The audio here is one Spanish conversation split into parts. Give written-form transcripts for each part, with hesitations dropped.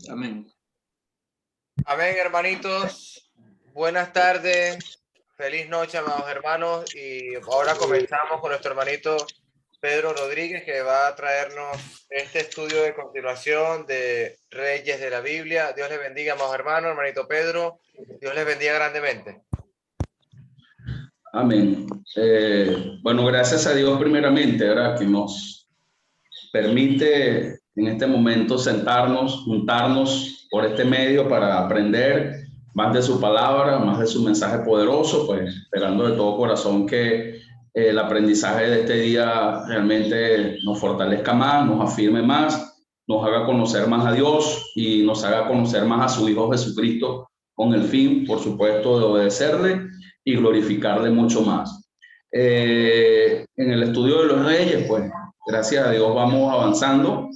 Amén. Amén, hermanitos. Buenas tardes. Feliz noche, amados hermanos. Y ahora comenzamos con nuestro hermanito Pedro Rodríguez, que va a traernos este estudio de continuación de Reyes de la Biblia. Dios les bendiga, amados hermanos, hermanito Pedro. Dios les bendiga grandemente. Amén. Bueno, gracias a Dios primeramente, ¿verdad? Que nos permite en este momento sentarnos, juntarnos por este medio para aprender más de su palabra, más de su mensaje poderoso, pues esperando de todo corazón que el aprendizaje de este día realmente nos fortalezca más, nos afirme más, nos haga conocer más a Dios y nos haga conocer más a su Hijo Jesucristo, con el fin, por supuesto, de obedecerle y glorificarle mucho más. En el estudio de los reyes, pues gracias a Dios vamos avanzando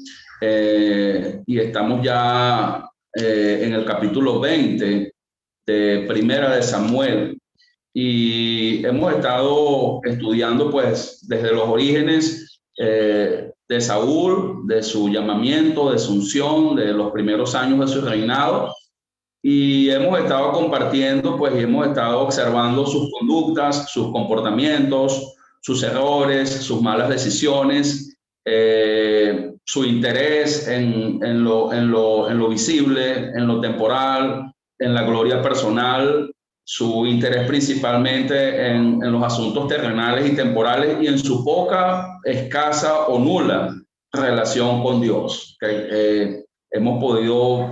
y estamos ya en el capítulo 20 de Primera de Samuel y hemos estado estudiando pues desde los orígenes de Saúl, de su llamamiento, de su unción, de los primeros años de su reinado. Y hemos estado compartiendo, pues, y hemos estado observando sus conductas, sus comportamientos, sus errores, sus malas decisiones, su interés en lo visible, en lo temporal, en la gloria personal, su interés principalmente en los asuntos terrenales y temporales y en su poca, escasa o nula relación con Dios. ¿Okay? Hemos podido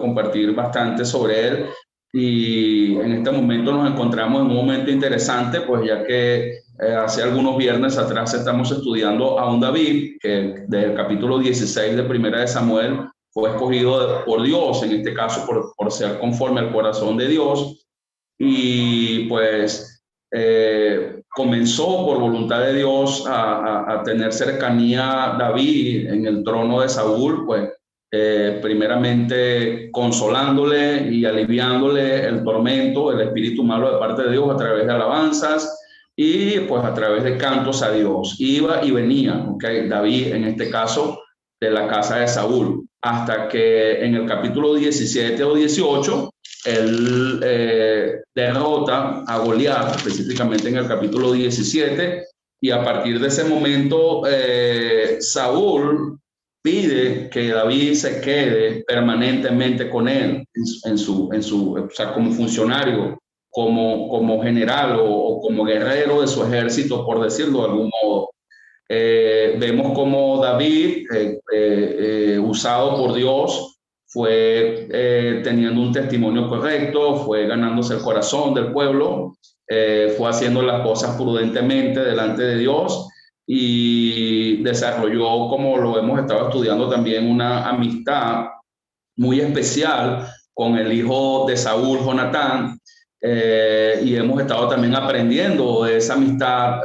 compartir bastante sobre él y en este momento nos encontramos en un momento interesante, pues ya que hace algunos viernes atrás estamos estudiando a un David que del capítulo 16 de Primera de Samuel fue escogido por Dios, en este caso por ser conforme al corazón de Dios y pues comenzó por voluntad de Dios a tener cercanía David en el trono de Saúl, pues primeramente consolándole y aliviándole el tormento, el espíritu malo de parte de Dios a través de alabanzas y pues a través de cantos a Dios. Iba y venía, ¿okay? David en este caso de la casa de Saúl, hasta que en el capítulo 17 o 18 él derrota a Goliat, específicamente en el capítulo 17, y a partir de ese momento Saúl pide que David se quede permanentemente con él o sea, como funcionario, como general o como guerrero de su ejército, por decirlo de algún modo. Vemos como David, usado por Dios, fue teniendo un testimonio correcto, fue ganándose el corazón del pueblo, fue haciendo las cosas prudentemente delante de Dios y desarrolló, como lo hemos estado estudiando también, una amistad muy especial con el hijo de Saúl, Jonatán, y hemos estado también aprendiendo de esa amistad,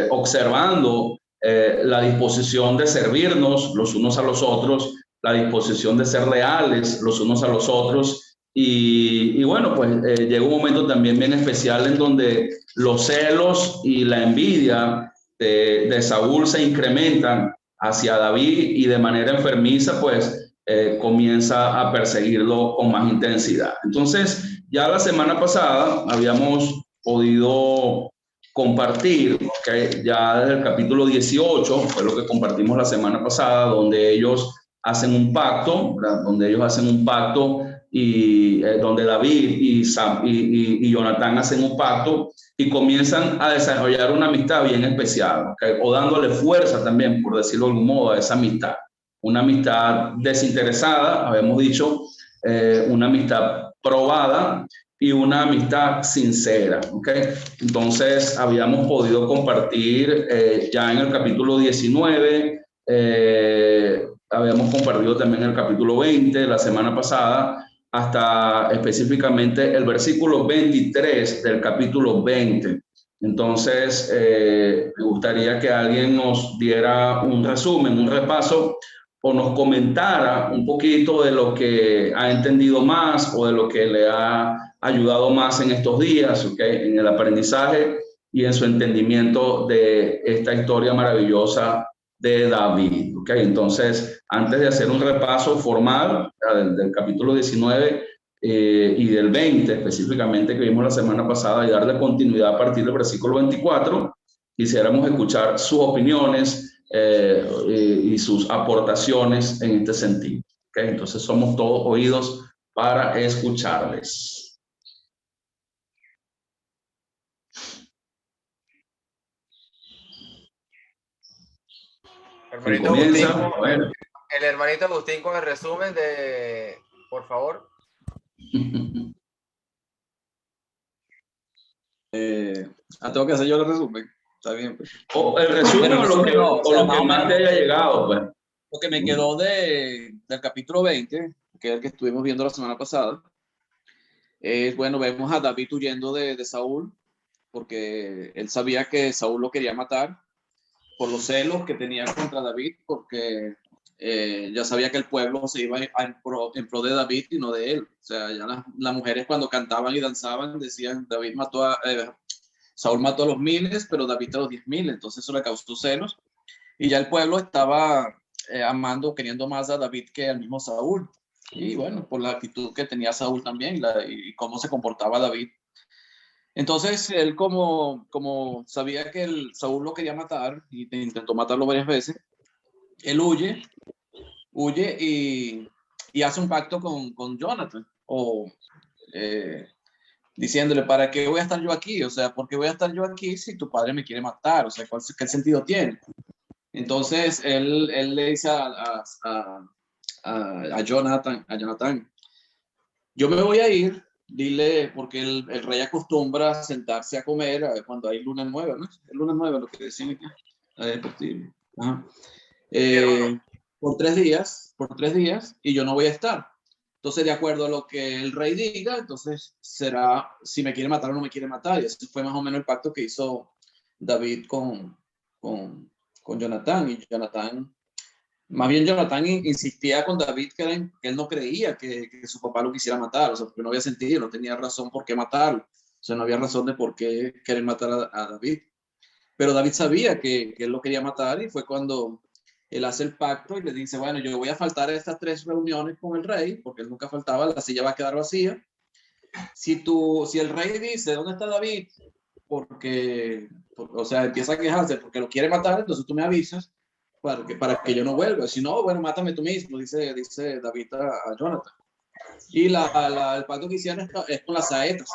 observando la disposición de servirnos los unos a los otros, la disposición de ser leales los unos a los otros. Y bueno, pues llega un momento también bien especial en donde los celos y la envidia de Saúl se incrementan hacia David y de manera enfermiza, pues comienza a perseguirlo con más intensidad. Entonces, ya la semana pasada habíamos podido compartir, ¿okay? Ya desde el capítulo 18, fue lo que compartimos la semana pasada, donde ellos hacen un pacto, ¿verdad? Donde ellos hacen un pacto y donde David y Jonatán hacen un pacto y comienzan a desarrollar una amistad bien especial, ¿okay? O dándole fuerza también, por decirlo de algún modo, a esa amistad. Una amistad desinteresada, habíamos dicho, una amistad probada y una amistad sincera, ¿okay? Entonces, habíamos podido compartir ya en el capítulo 19, habíamos compartido también el capítulo 20 la semana pasada, hasta específicamente el versículo 23 del capítulo 20. Entonces, me gustaría que alguien nos diera un resumen, un repaso, o nos comentara un poquito de lo que ha entendido más o de lo que le ha ayudado más en estos días, ¿okay? En el aprendizaje y en su entendimiento de esta historia maravillosa de David, ¿ok? ¿ok? Entonces, antes de hacer un repaso formal del capítulo 19 y del 20 específicamente que vimos la semana pasada y darle continuidad a partir del versículo 24, quisiéramos escuchar sus opiniones y sus aportaciones en este sentido. ¿Okay? Entonces somos todos oídos para escucharles. Hermanito Agustín, el hermanito Agustín con el resumen de, por favor. Tengo que hacer yo el resumen. Está bien, pues. O el resumen o lo que, no, o lo que más te haya llegado, pues. Lo que me quedó del capítulo 20, que es el que estuvimos viendo la semana pasada, es, bueno, vemos a David huyendo de Saúl, porque él sabía que Saúl lo quería matar por los celos que tenía contra David, porque ya sabía que el pueblo se iba en pro de David y no de él. O sea, ya las mujeres cuando cantaban y danzaban decían, David mató Saúl mató a los 1000, pero David a los 10,000, entonces eso le causó celos. Y ya el pueblo estaba amando, queriendo más a David que al mismo Saúl. Y bueno, por la actitud que tenía Saúl también y cómo se comportaba David. Entonces él como sabía que Saúl lo quería matar y intentó matarlo varias veces, él huye y hace un pacto con Jonathan, diciéndole, ¿para qué voy a estar yo aquí? O sea, ¿por qué voy a estar yo aquí si tu padre me quiere matar? O sea, ¿qué sentido tiene? Entonces él le dice a Jonathan, yo me voy a ir, dile, porque el rey acostumbra sentarse a comer cuando hay luna nueva, ¿no? Es luna nueva lo que decían aquí. Ajá. Por 3 días, y yo no voy a estar. Entonces, de acuerdo a lo que el rey diga, entonces será si me quiere matar o no me quiere matar. Y ese fue más o menos el pacto que hizo David con Jonathan. Y más bien Jonathan insistía con David que él no creía que su papá lo quisiera matar, o sea, porque no había sentido, no tenía razón por qué matarlo. O sea, no había razón de por qué querer matar a David. Pero David sabía que él lo quería matar y fue cuando él hace el pacto y le dice, bueno, yo voy a faltar a estas 3 reuniones con el rey, porque él nunca faltaba, la silla va a quedar vacía. Si el rey dice, ¿dónde está David? O sea, empieza a quejarse porque lo quiere matar, entonces tú me avisas para que yo no vuelva. Si no, bueno, mátame tú mismo, dice David a Jonathan. Y el pacto que hicieron es con las saetas.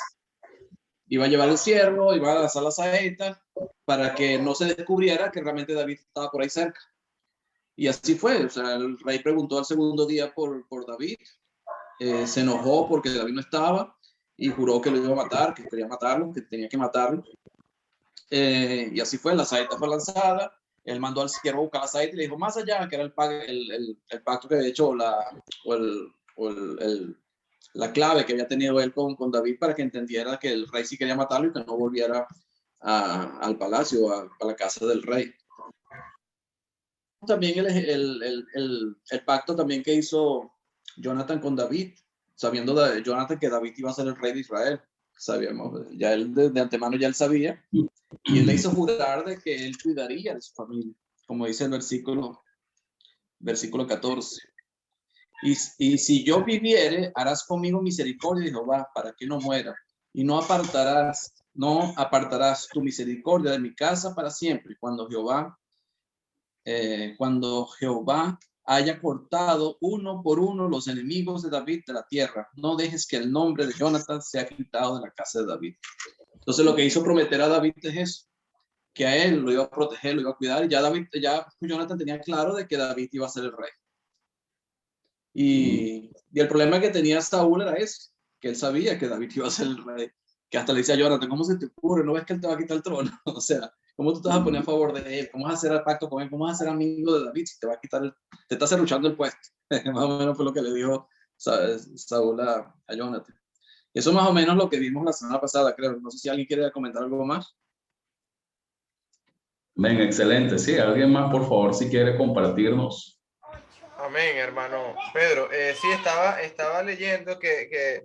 Iba a llevar el ciervo, iba a lanzar las saetas para que no se descubriera que realmente David estaba por ahí cerca. Y así fue, o sea, el rey preguntó al segundo día por David, se enojó porque David no estaba y juró que lo iba a matar, que quería matarlo, que tenía que matarlo. Y así fue, la saeta fue lanzada, él mandó al siervo a buscar la saeta y le dijo, más allá, que era el pacto que había hecho, la clave que había tenido él con David para que entendiera que el rey sí quería matarlo y que no volviera al palacio, a la casa del rey. También el pacto también que hizo Jonathan con David, sabiendo Jonathan que David iba a ser el rey de Israel. Sabíamos, ya él de antemano ya él sabía, y él le hizo jurar de que él cuidaría de su familia, como dice el versículo 14. Y si yo viviere, harás conmigo misericordia, de Jehová, para que no muera, y no apartarás tu misericordia de mi casa para siempre, cuando Jehová haya cortado uno por uno los enemigos de David de la tierra. No dejes que el nombre de Jonathan sea quitado de la casa de David. Entonces lo que hizo prometer a David es eso, que a él lo iba a proteger, lo iba a cuidar, y ya Jonathan tenía claro de que David iba a ser el rey. Y el problema que tenía Saúl era eso, que él sabía que David iba a ser el rey, que hasta le decía a Jonathan, ¿cómo se te ocurre? ¿No ves que él te va a quitar el trono? O sea, ¿cómo tú te vas a poner a favor de él? ¿Cómo vas a hacer el pacto con él? ¿Cómo vas a ser amigo de David si te va a quitar te está luchando el puesto? Más o menos fue lo que le dijo Saúl a Jonathan. Eso es más o menos lo que vimos la semana pasada, creo. No sé si alguien quiere comentar algo más. Bien, excelente. Sí, alguien más, por favor, si quiere compartirnos. Amén, hermano Pedro. Sí, estaba leyendo que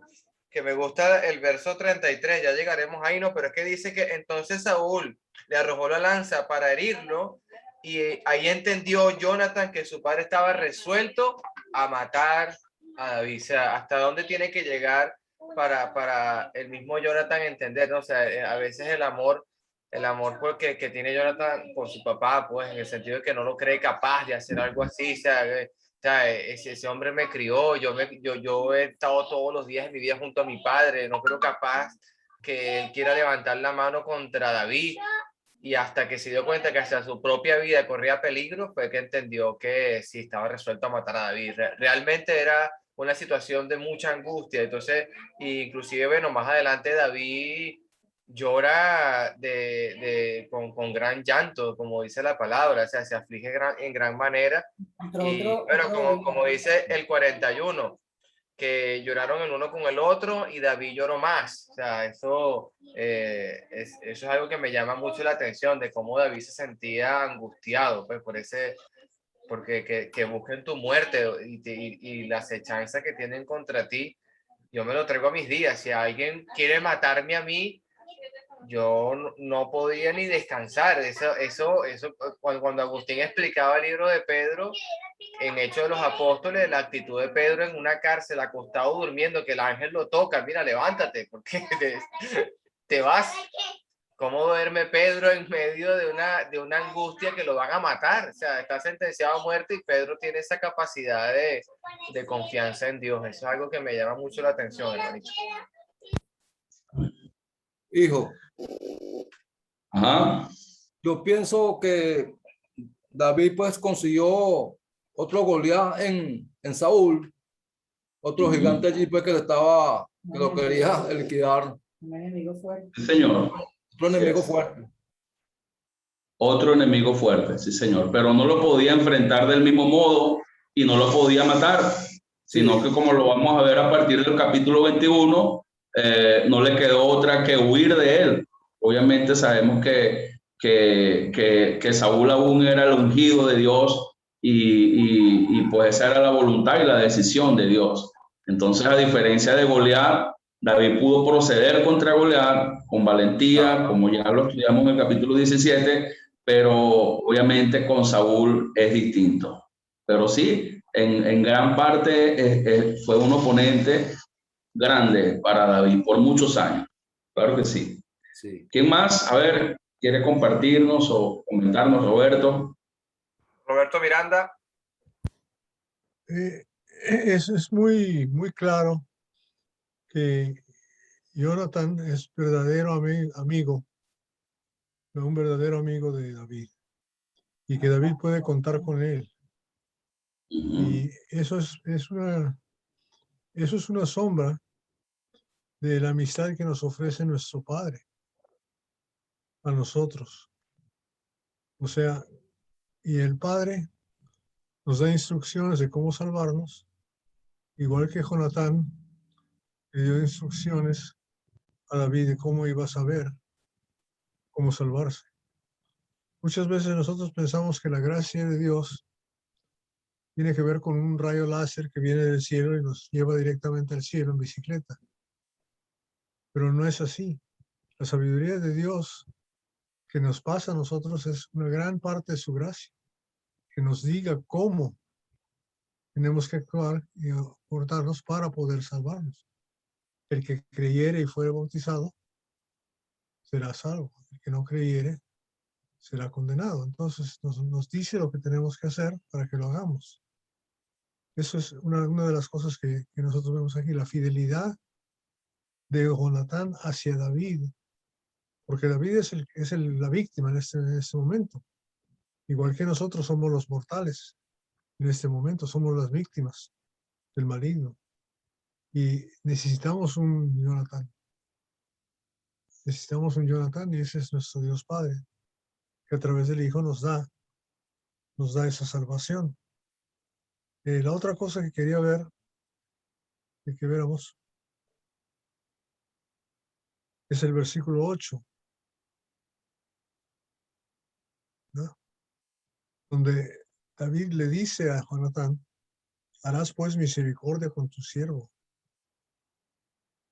me gusta el verso 33, ya llegaremos ahí, ¿no? Pero es que dice que entonces Saúl le arrojó la lanza para herirlo y ahí entendió Jonathan que su padre estaba resuelto a matar a David. O sea, hasta dónde tiene que llegar para el mismo Jonathan entender, ¿no? O sea, a veces el amor que tiene Jonathan por su papá, pues en el sentido de que no lo cree capaz de hacer algo así. O sea, ese hombre me crió, yo he estado todos los días de mi vida junto a mi padre, no creo capaz que él quiera levantar la mano contra David. Y hasta que se dio cuenta que hasta su propia vida corría peligro, fue que entendió que sí estaba resuelto a matar a David. Realmente era una situación de mucha angustia. Entonces, inclusive, bueno, más adelante David llora con gran llanto, como dice la palabra, o sea, se aflige en gran manera. Y, bueno, como dice el 41, que lloraron el uno con el otro y David lloró más. O sea, eso es algo que me llama mucho la atención de cómo David se sentía angustiado, pues, porque que busquen tu muerte y la acechanza que tienen contra ti. Yo me lo traigo a mis días. Si alguien quiere matarme a mí, yo no podía ni descansar. Cuando Agustín explicaba el libro de Pedro, en Hechos de los Apóstoles, la actitud de Pedro en una cárcel, acostado durmiendo, que el ángel lo toca, mira, levántate, porque te vas. ¿Cómo duerme Pedro en medio de una angustia que lo van a matar? O sea, está sentenciado a muerte y Pedro tiene esa capacidad de confianza en Dios. Eso es algo que me llama mucho la atención, hermanito. Hijo, Ajá. yo pienso que David pues consiguió otro Goliat en Saúl, otro gigante allí pues que lo quería liquidar, Un enemigo fuerte. Sí, señor. otro enemigo Yes. fuerte. Otro enemigo fuerte, sí, señor. Pero no lo podía enfrentar del mismo modo y no lo podía matar, sino que como lo vamos a ver a partir del capítulo 21, no le quedó otra que huir de él. Obviamente sabemos que Saúl aún era el ungido de Dios y pues esa era la voluntad y la decisión de Dios. Entonces, a diferencia de Goliat, David pudo proceder contra Goliat con valentía, como ya lo estudiamos en el capítulo 17, pero obviamente con Saúl es distinto. Pero sí, en gran parte fue un oponente grande para David por muchos años. Claro que sí. Sí. ¿Quién más? A ver, ¿quiere compartirnos o comentarnos, Roberto? Roberto Miranda. Eso es muy, muy claro que Jonathan es verdadero amigo, un verdadero amigo de David, y que David puede contar con él. Y eso es una sombra de la amistad que nos ofrece nuestro Padre a nosotros. O sea, y el Padre nos da instrucciones de cómo salvarnos, igual que Jonatán le dio instrucciones a David de cómo iba a saber cómo salvarse. Muchas veces nosotros pensamos que la gracia de Dios tiene que ver con un rayo láser que viene del cielo y nos lleva directamente al cielo en bicicleta. Pero no es así. La sabiduría de Dios que nos pasa a nosotros es una gran parte de su gracia, que nos diga cómo tenemos que actuar y portarnos para poder salvarnos. El que creyere y fuere bautizado será salvo. El que no creyere será condenado. Entonces nos dice lo que tenemos que hacer para que lo hagamos. Eso es una de las cosas que nosotros vemos aquí, la fidelidad de Jonatán hacia David, porque David es la víctima en este momento, igual que nosotros somos los mortales en este momento, somos las víctimas del maligno y necesitamos un Jonatán y ese es nuestro Dios Padre, que a través del Hijo nos da esa salvación. La otra cosa que quería ver, que viéramos, es el versículo 8, ¿no? Donde David le dice a Jonatán: harás pues misericordia con tu siervo,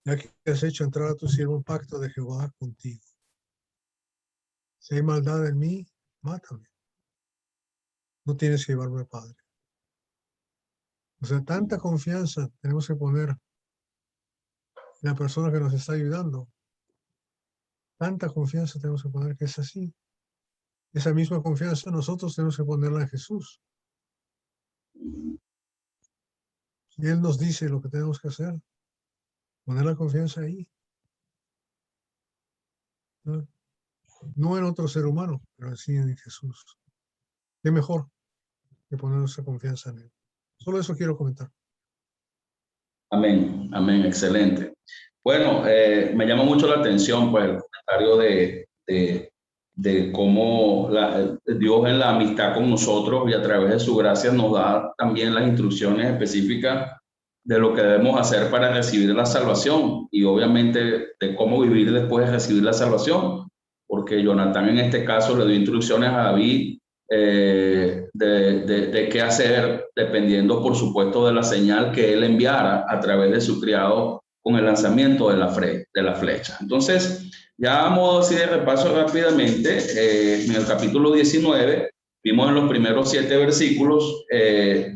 ya que has hecho entrar a tu siervo un pacto de Jehová contigo. Si hay maldad en mí, mátame. no tienes que llevarme al Padre. O sea, tanta confianza tenemos que poner en la persona que nos está ayudando. Tanta confianza tenemos que poner que es así. Esa misma confianza nosotros tenemos que ponerla en Jesús. Y Él nos dice lo que tenemos que hacer. Poner la confianza ahí. No en otro ser humano, pero sí en Jesús. ¿Qué mejor que poner nuestra confianza en Él? Solo eso quiero comentar. Amén, amén, excelente. Bueno, me llama mucho la atención pues, el comentario de cómo Dios en la amistad con nosotros y a través de su gracia nos da también las instrucciones específicas de lo que debemos hacer para recibir la salvación y obviamente de cómo vivir después de recibir la salvación, porque Jonatán en este caso le dio instrucciones a David de qué hacer, dependiendo, por supuesto, de la señal que él enviara a través de su criado con el lanzamiento de la flecha. Entonces, ya a modo así de repaso rápidamente, en el capítulo 19, vimos en los primeros 7 versículos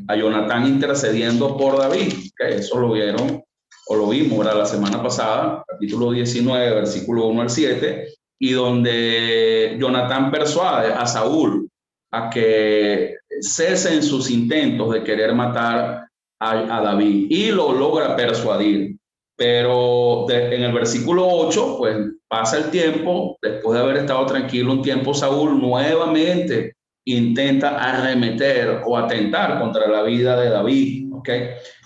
a Jonatán intercediendo por David, que eso lo vieron o lo vimos la semana pasada, capítulo 19, versículo 1 al 7, y donde Jonatán persuade a Saúl a que cesen sus intentos de querer matar a David y lo logra persuadir. Pero en el versículo 8, pues pasa el tiempo, después de haber estado tranquilo un tiempo, Saúl nuevamente intenta arremeter o atentar contra la vida de David, ¿ok?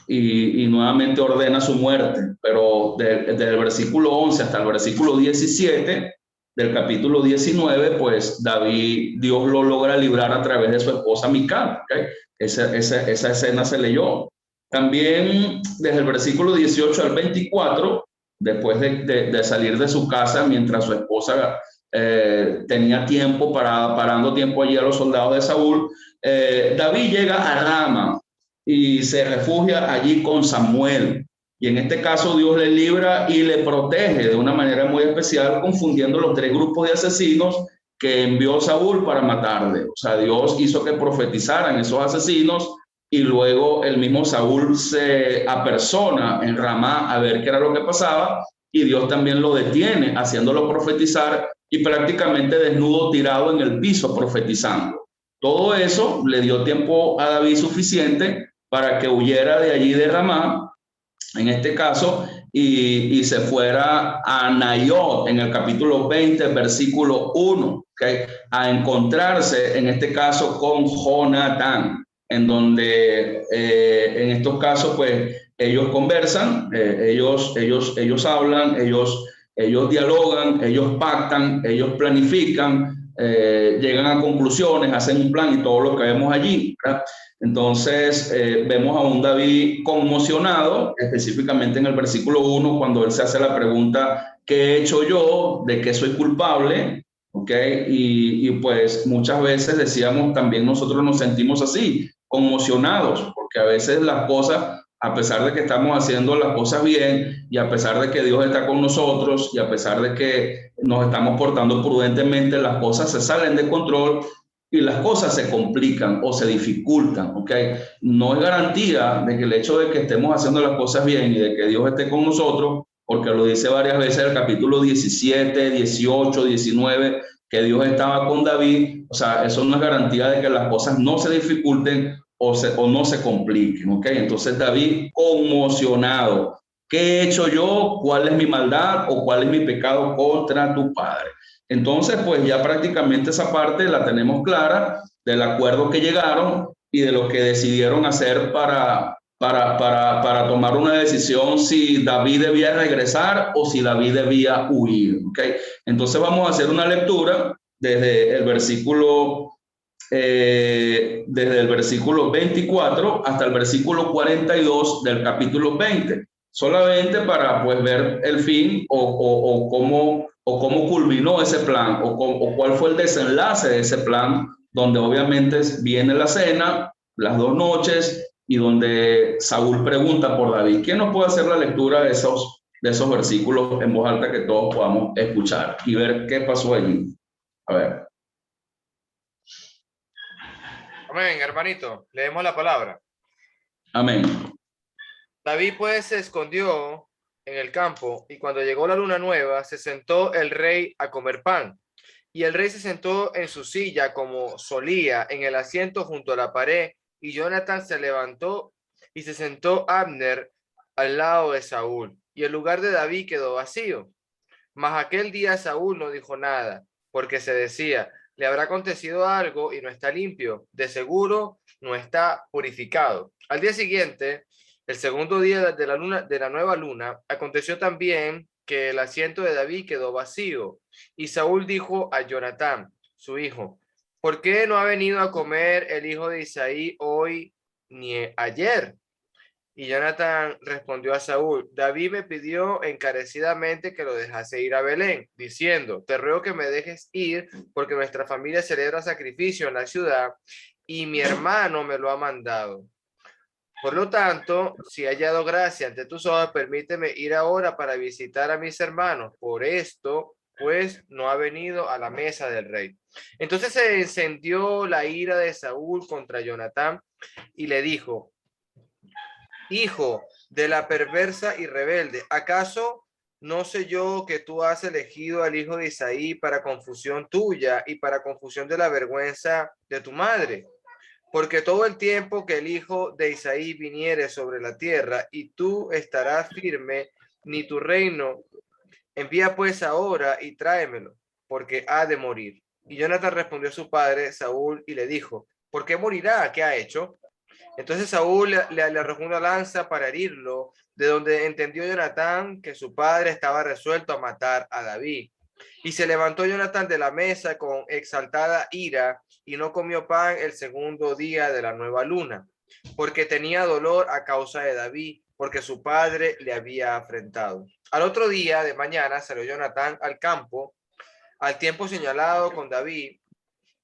Y nuevamente ordena su muerte, pero desde el versículo 11 hasta el versículo 17 del capítulo 19, pues Dios lo logra librar a través de su esposa Mical, ¿okay? Esa escena se leyó. También desde el versículo 18 al 24, después de salir de su casa, mientras su esposa tenía tiempo, parando tiempo allí a los soldados de Saúl, David llega a Rama y se refugia allí con Samuel. Y en este caso Dios le libra y le protege de una manera muy especial, confundiendo los 3 grupos de asesinos que envió Saúl para matarle. O sea, Dios hizo que profetizaran esos asesinos y luego el mismo Saúl se apersona en Ramá a ver qué era lo que pasaba y Dios también lo detiene, haciéndolo profetizar y prácticamente desnudo tirado en el piso profetizando. Todo eso le dio tiempo a David suficiente para que huyera de allí de Ramá, en este caso, y se fuera a Nayot en el capítulo 20, versículo 1, ¿okay? A encontrarse en este caso con Jonatán, en donde en estos casos pues ellos conversan, ellos hablan, ellos dialogan, ellos pactan, ellos planifican, llegan a conclusiones, hacen un plan y todo lo que vemos allí, ¿verdad? Entonces vemos a un David conmocionado, específicamente en el versículo 1, cuando él se hace la pregunta, ¿qué he hecho yo? ¿De qué soy culpable? ¿Okay? Y pues muchas veces decíamos, también nosotros nos sentimos así, conmocionados, porque a veces las cosas, a pesar de que estamos haciendo las cosas bien y a pesar de que Dios está con nosotros y a pesar de que nos estamos portando prudentemente, las cosas se salen de control y las cosas se complican o se dificultan, ¿ok? No es garantía de que el hecho de que estemos haciendo las cosas bien y de que Dios esté con nosotros, porque lo dice varias veces en el capítulo 17, 18, 19, que Dios estaba con David, o sea, eso no es garantía de que las cosas no se dificulten o no se compliquen, ¿ok? Entonces David conmocionado, ¿qué he hecho yo? ¿Cuál es mi maldad o cuál es mi pecado contra tu Padre? Entonces, pues ya prácticamente esa parte la tenemos clara del acuerdo que llegaron y de lo que decidieron hacer para tomar una decisión si David debía regresar o si David debía huir, ¿okay? Entonces vamos a hacer una lectura desde el versículo 24 hasta el versículo 42 del capítulo 20, solamente para pues ver el fin o cómo culminó ese plan o cuál fue el desenlace de ese plan, donde obviamente viene la cena, las 2 noches y donde Saúl pregunta por David. ¿Quién nos puede hacer la lectura de esos versículos en voz alta que todos podamos escuchar y ver qué pasó allí? A ver. Amén, hermanito. Leemos la palabra. Amén. David pues se escondió en el campo y cuando llegó la luna nueva se sentó el rey a comer pan. Y el rey se sentó en su silla como solía en el asiento junto a la pared y Jonathan se levantó y se sentó Abner al lado de Saúl y el lugar de David quedó vacío. Mas aquel día Saúl no dijo nada porque se decía, le habrá acontecido algo y no está limpio, de seguro no está purificado. Al día siguiente, el segundo día de la nueva luna, aconteció también que el asiento de David quedó vacío. Y Saúl dijo a Jonatán, su hijo, ¿por qué no ha venido a comer el hijo de Isaí hoy ni ayer? Y Jonatán respondió a Saúl, David me pidió encarecidamente que lo dejase ir a Belén, diciendo, te ruego que me dejes ir porque nuestra familia celebra sacrificio en la ciudad y mi hermano me lo ha mandado. Por lo tanto, si he hallado gracia ante tus ojos, permíteme ir ahora para visitar a mis hermanos. Por esto, pues, no ha venido a la mesa del rey. Entonces se encendió la ira de Saúl contra Jonatán y le dijo, hijo de la perversa y rebelde, ¿acaso no sé yo que tú has elegido al hijo de Isaí para confusión tuya y para confusión de la vergüenza de tu madre? Porque todo el tiempo que el hijo de Isaí viniere sobre la tierra y tú estarás firme, ni tu reino, envía pues ahora y tráemelo, porque ha de morir. Y Jonatán respondió a su padre Saúl y le dijo, ¿por qué morirá? ¿Qué ha hecho? Entonces Saúl le arrojó una lanza para herirlo, de donde entendió Jonatán que su padre estaba resuelto a matar a David. Y se levantó Jonatán de la mesa con exaltada ira y no comió pan el segundo día de la nueva luna, porque tenía dolor a causa de David, porque su padre le había afrentado. Al otro día de mañana salió Jonatán al campo, al tiempo señalado con David,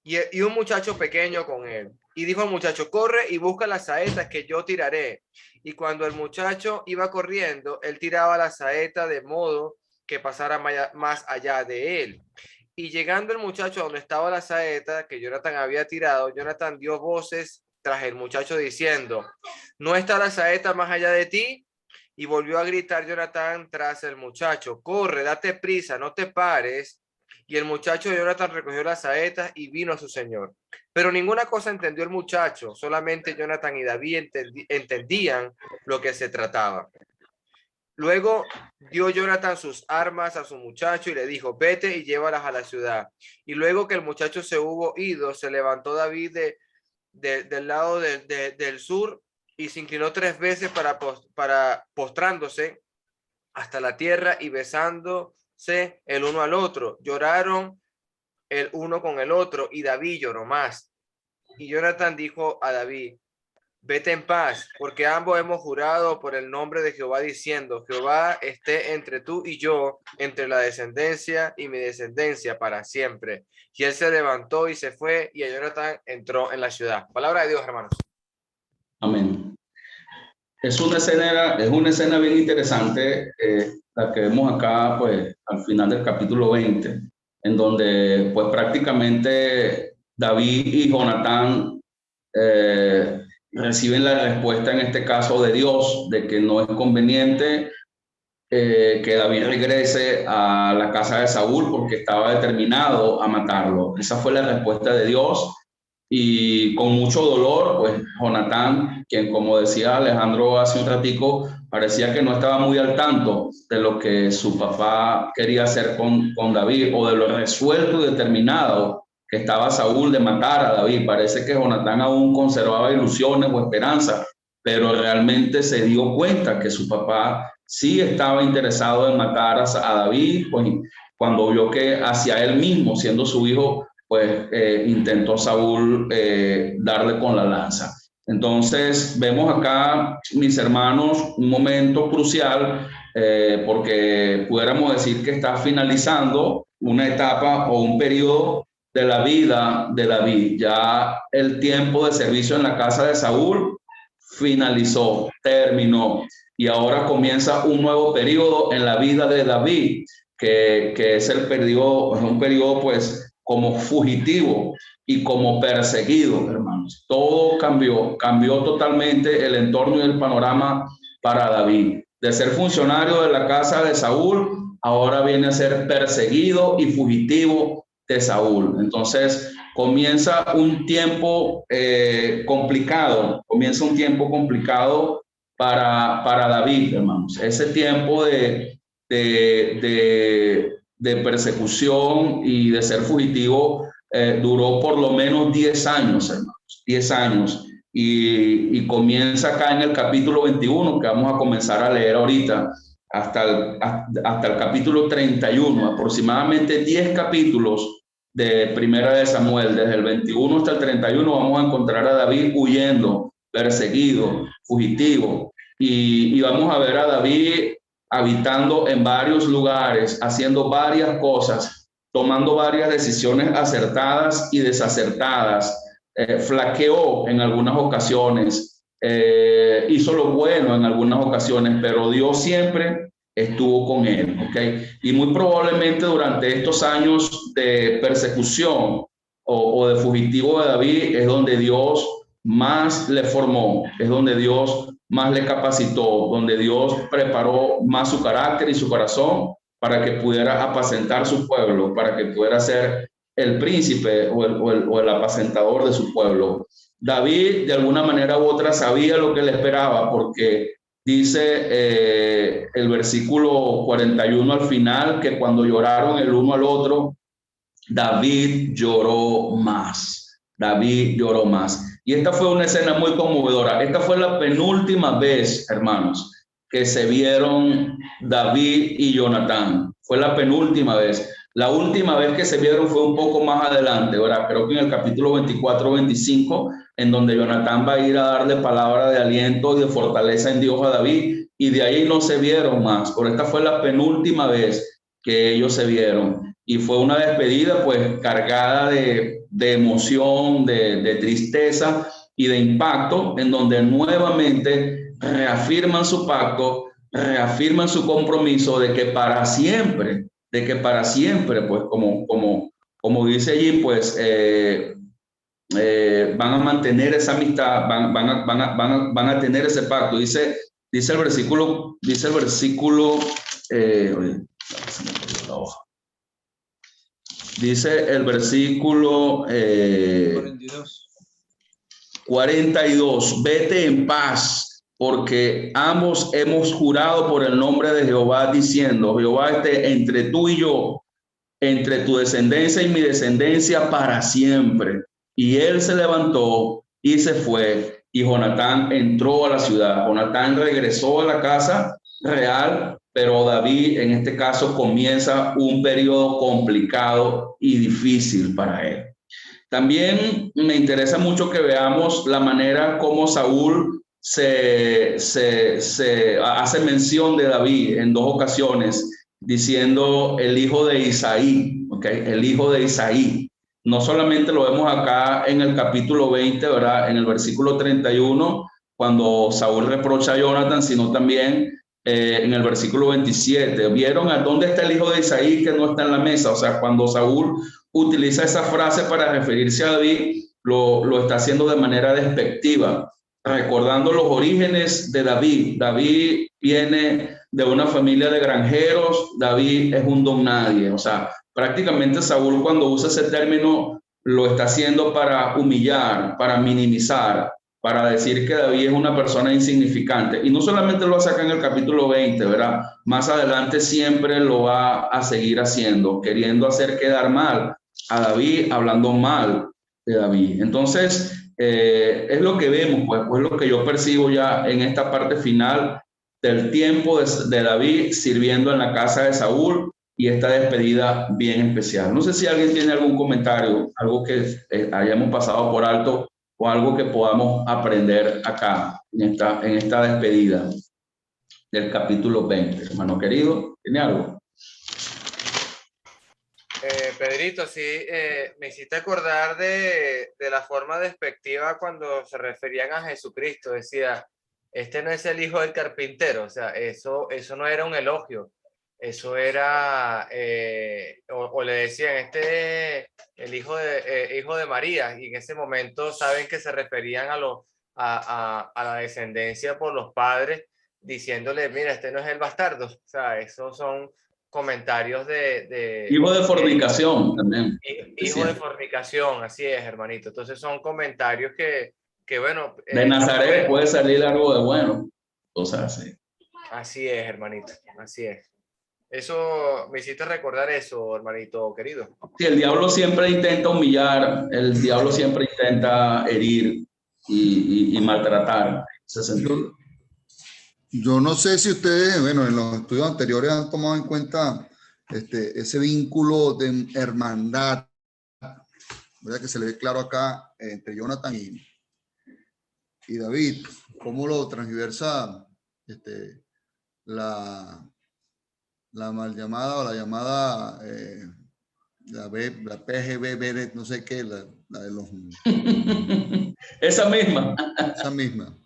y un muchacho pequeño con él. Y dijo al muchacho, corre y busca las saetas que yo tiraré. Y cuando el muchacho iba corriendo, él tiraba la saeta de modo que pasara más allá de él. Y llegando el muchacho donde estaba la saeta que Jonatán había tirado, Jonatán dio voces tras el muchacho diciendo, ¿no está la saeta más allá de ti? Y volvió a gritar Jonatán tras el muchacho, corre, date prisa, no te pares. Y el muchacho de Jonatán recogió las saetas y vino a su señor. Pero ninguna cosa entendió el muchacho, solamente Jonatán y David entendían lo que se trataba. Luego dio Jonatán sus armas a su muchacho y le dijo, vete y llévalas a la ciudad. Y luego que el muchacho se hubo ido, se levantó David del lado del sur y se inclinó 3 veces para postrándose hasta la tierra y besándose el uno al otro. Lloraron el uno con el otro y David lloró más. Y Jonatán dijo a David, vete en paz, porque ambos hemos jurado por el nombre de Jehová diciendo, Jehová esté entre tú y yo, entre la descendencia y mi descendencia para siempre. Y él se levantó y se fue y Jonatán entró en la ciudad. Palabra de Dios, hermanos. Amén. Es una escena bien interesante, la que vemos acá, pues, al final del capítulo 20, en donde, pues, prácticamente David y Jonatán reciben la respuesta, en este caso, de Dios, de que no es conveniente que David regrese a la casa de Saúl porque estaba determinado a matarlo. Esa fue la respuesta de Dios. Y con mucho dolor, pues Jonatán, quien como decía Alejandro hace un ratico, parecía que no estaba muy al tanto de lo que su papá quería hacer con David o de lo resuelto y determinado que estaba Saúl de matar a David. Parece que Jonatán aún conservaba ilusiones o esperanzas, pero realmente se dio cuenta que su papá sí estaba interesado en matar a David, pues cuando vio que hacia él mismo, siendo su hijo, pues intentó Saúl darle con la lanza. Entonces vemos acá, mis hermanos, un momento crucial porque pudiéramos decir que está finalizando una etapa o un periodo de la vida de David. Ya el tiempo de servicio en la casa de Saúl finalizó, terminó, y ahora comienza un nuevo periodo en la vida de David, que es un periodo pues como fugitivo, y como perseguido, hermanos. Todo cambió totalmente el entorno y el panorama para David. De ser funcionario de la casa de Saúl, ahora viene a ser perseguido y fugitivo de Saúl. Entonces comienza un tiempo complicado, para David, hermanos. Ese tiempo de persecución y de ser fugitivo duró por lo menos 10 años, hermanos, 10 años. Y comienza acá en el capítulo 21, que vamos a comenzar a leer ahorita, hasta el capítulo 31, aproximadamente 10 capítulos de Primera de Samuel, desde el 21 hasta el 31, vamos a encontrar a David huyendo, perseguido, fugitivo, y vamos a ver a David habitando en varios lugares, haciendo varias cosas, tomando varias decisiones acertadas y desacertadas, flaqueó en algunas ocasiones, hizo lo bueno en algunas ocasiones, pero Dios siempre estuvo con él, ¿ok? Y muy probablemente durante estos años de persecución o de fugitivo de David es donde Dios más le formó, es donde Dios más le capacitó, donde Dios preparó más su carácter y su corazón para que pudiera apacentar su pueblo, para que pudiera ser el príncipe o el apacentador de su pueblo. David, de alguna manera u otra, sabía lo que le esperaba, porque dice el versículo 41 al final, que cuando lloraron el uno al otro, David lloró más. David lloró más. Y esta fue una escena muy conmovedora. Esta fue la penúltima vez, hermanos, que se vieron David y Jonatán. Fue la penúltima vez. La última vez que se vieron fue un poco más adelante, ¿verdad? Creo que en el capítulo 24-25, en donde Jonatán va a ir a darle palabra de aliento y de fortaleza en Dios a David, y de ahí no se vieron más. Pero esta fue la penúltima vez que ellos se vieron. Y fue una despedida pues cargada de emoción, de tristeza y de impacto, en donde nuevamente reafirman su pacto, reafirman su compromiso de que para siempre, pues como dice allí, pues van a mantener esa amistad, van a tener ese pacto. Dice el versículo, dice el versículo 42, vete en paz, porque ambos hemos jurado por el nombre de Jehová, diciendo, Jehová esté entre tú y yo, entre tu descendencia y mi descendencia para siempre. Y él se levantó y se fue, y Jonatán entró a la ciudad. Jonatán regresó a la casa real, pero David en este caso comienza un periodo complicado y difícil para él. También me interesa mucho que veamos la manera como Saúl se hace mención de David en 2 ocasiones, diciendo el hijo de Isaí, ¿okay? El hijo de Isaí. No solamente lo vemos acá en el capítulo 20, ¿verdad? En el versículo 31, cuando Saúl reprocha a Jonatán, sino también en el versículo 27. ¿Vieron a dónde está el hijo de Isaí que no está en la mesa? O sea, cuando Saúl utiliza esa frase para referirse a David, lo está haciendo de manera despectiva, recordando los orígenes de David. David viene de una familia de granjeros, David es un don nadie. O sea, prácticamente Saúl, cuando usa ese término, lo está haciendo para humillar, para minimizar, para decir que David es una persona insignificante. Y no solamente lo hace acá en el capítulo 20, ¿verdad? Más adelante siempre lo va a seguir haciendo, queriendo hacer quedar mal a David, hablando mal de David. Entonces, es lo que vemos, pues lo que yo percibo ya en esta parte final del tiempo de David sirviendo en la casa de Saúl, y esta despedida bien especial. No sé si alguien tiene algún comentario, algo que hayamos pasado por alto o algo que podamos aprender acá en esta despedida del capítulo 20. Hermano querido, ¿tiene algo? Pedrito, sí, me hiciste acordar de la forma despectiva cuando se referían a Jesucristo. Decía, este no es el hijo del carpintero. O sea, eso no era un elogio. Eso era, o le decían, el hijo de María, y en ese momento saben que se referían a la descendencia por los padres, diciéndole, mira, este no es el bastardo. O sea, esos son comentarios Hijo de fornicación también. hijo de fornicación, así es, hermanito. Entonces son comentarios que bueno. De Nazaret puede salir algo de bueno. Cosas así. Así es, hermanito, así es. Eso, me hiciste recordar eso, hermanito querido. Sí, el diablo siempre intenta humillar, el diablo siempre intenta herir y maltratar. Ese sentido. Yo no sé si ustedes, bueno, en los estudios anteriores han tomado en cuenta ese vínculo de hermandad, ¿verdad? Que se le ve claro acá entre Jonathan y David, cómo lo transversa la mal llamada o la llamada la PGB, no sé qué, la de los... Esa misma. Esa misma.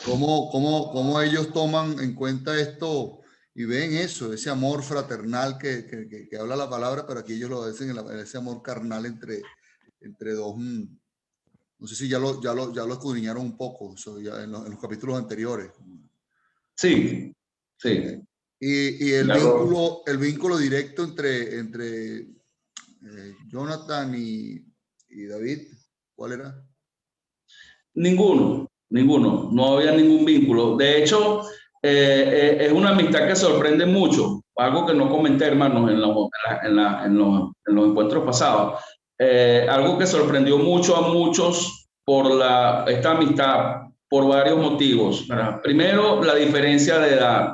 ¿Cómo ellos toman en cuenta esto y ven eso, ese amor fraternal que habla la palabra, pero aquí ellos lo dicen, ese amor carnal entre dos... No sé si ya lo escudriñaron un poco, eso ya en los capítulos anteriores. Sí, sí. Y el vínculo directo entre Jonathan y David, ¿cuál era? Ninguno. No había ningún vínculo. De hecho, es una amistad que sorprende mucho. Algo que no comenté, hermanos, en los encuentros pasados. Algo que sorprendió mucho a muchos por esta amistad, por varios motivos, ¿verdad? Primero, la diferencia de edad.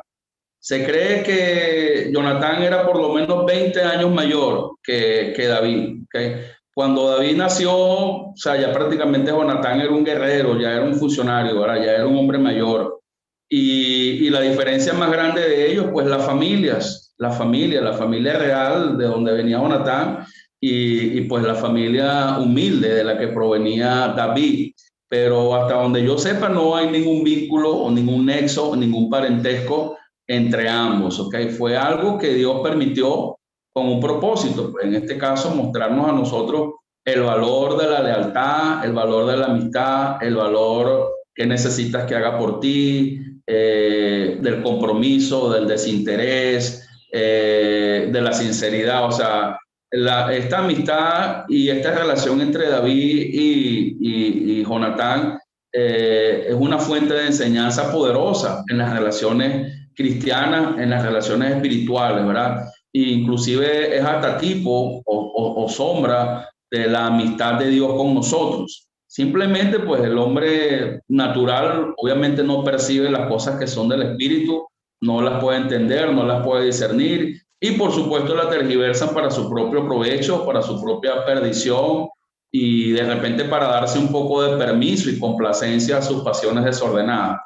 Se cree que Jonatán era por lo menos 20 años mayor que David. ¿Okay? Cuando David nació, o sea, ya prácticamente Jonatán era un guerrero, ya era un funcionario, ¿verdad? Ya era un hombre mayor. Y la diferencia más grande de ellos, pues las familias, la familia real de donde venía Jonatán y pues la familia humilde de la que provenía David. Pero hasta donde yo sepa no hay ningún vínculo o ningún nexo o ningún parentesco entre ambos, ¿ok? Fue algo que Dios permitió con un propósito, pues en este caso mostrarnos a nosotros el valor de la lealtad, el valor de la amistad, el valor que necesitas que haga por ti, del compromiso, del desinterés, de la sinceridad, o sea, esta amistad y esta relación entre David y Jonatán es una fuente de enseñanza poderosa en las relaciones cristianas, en las relaciones espirituales, ¿verdad? E inclusive es hasta tipo o sombra de la amistad de Dios con nosotros. Simplemente, pues el hombre natural obviamente no percibe las cosas que son del espíritu, no las puede entender, no las puede discernir y por supuesto las tergiversan para su propio provecho, para su propia perdición y de repente para darse un poco de permiso y complacencia a sus pasiones desordenadas.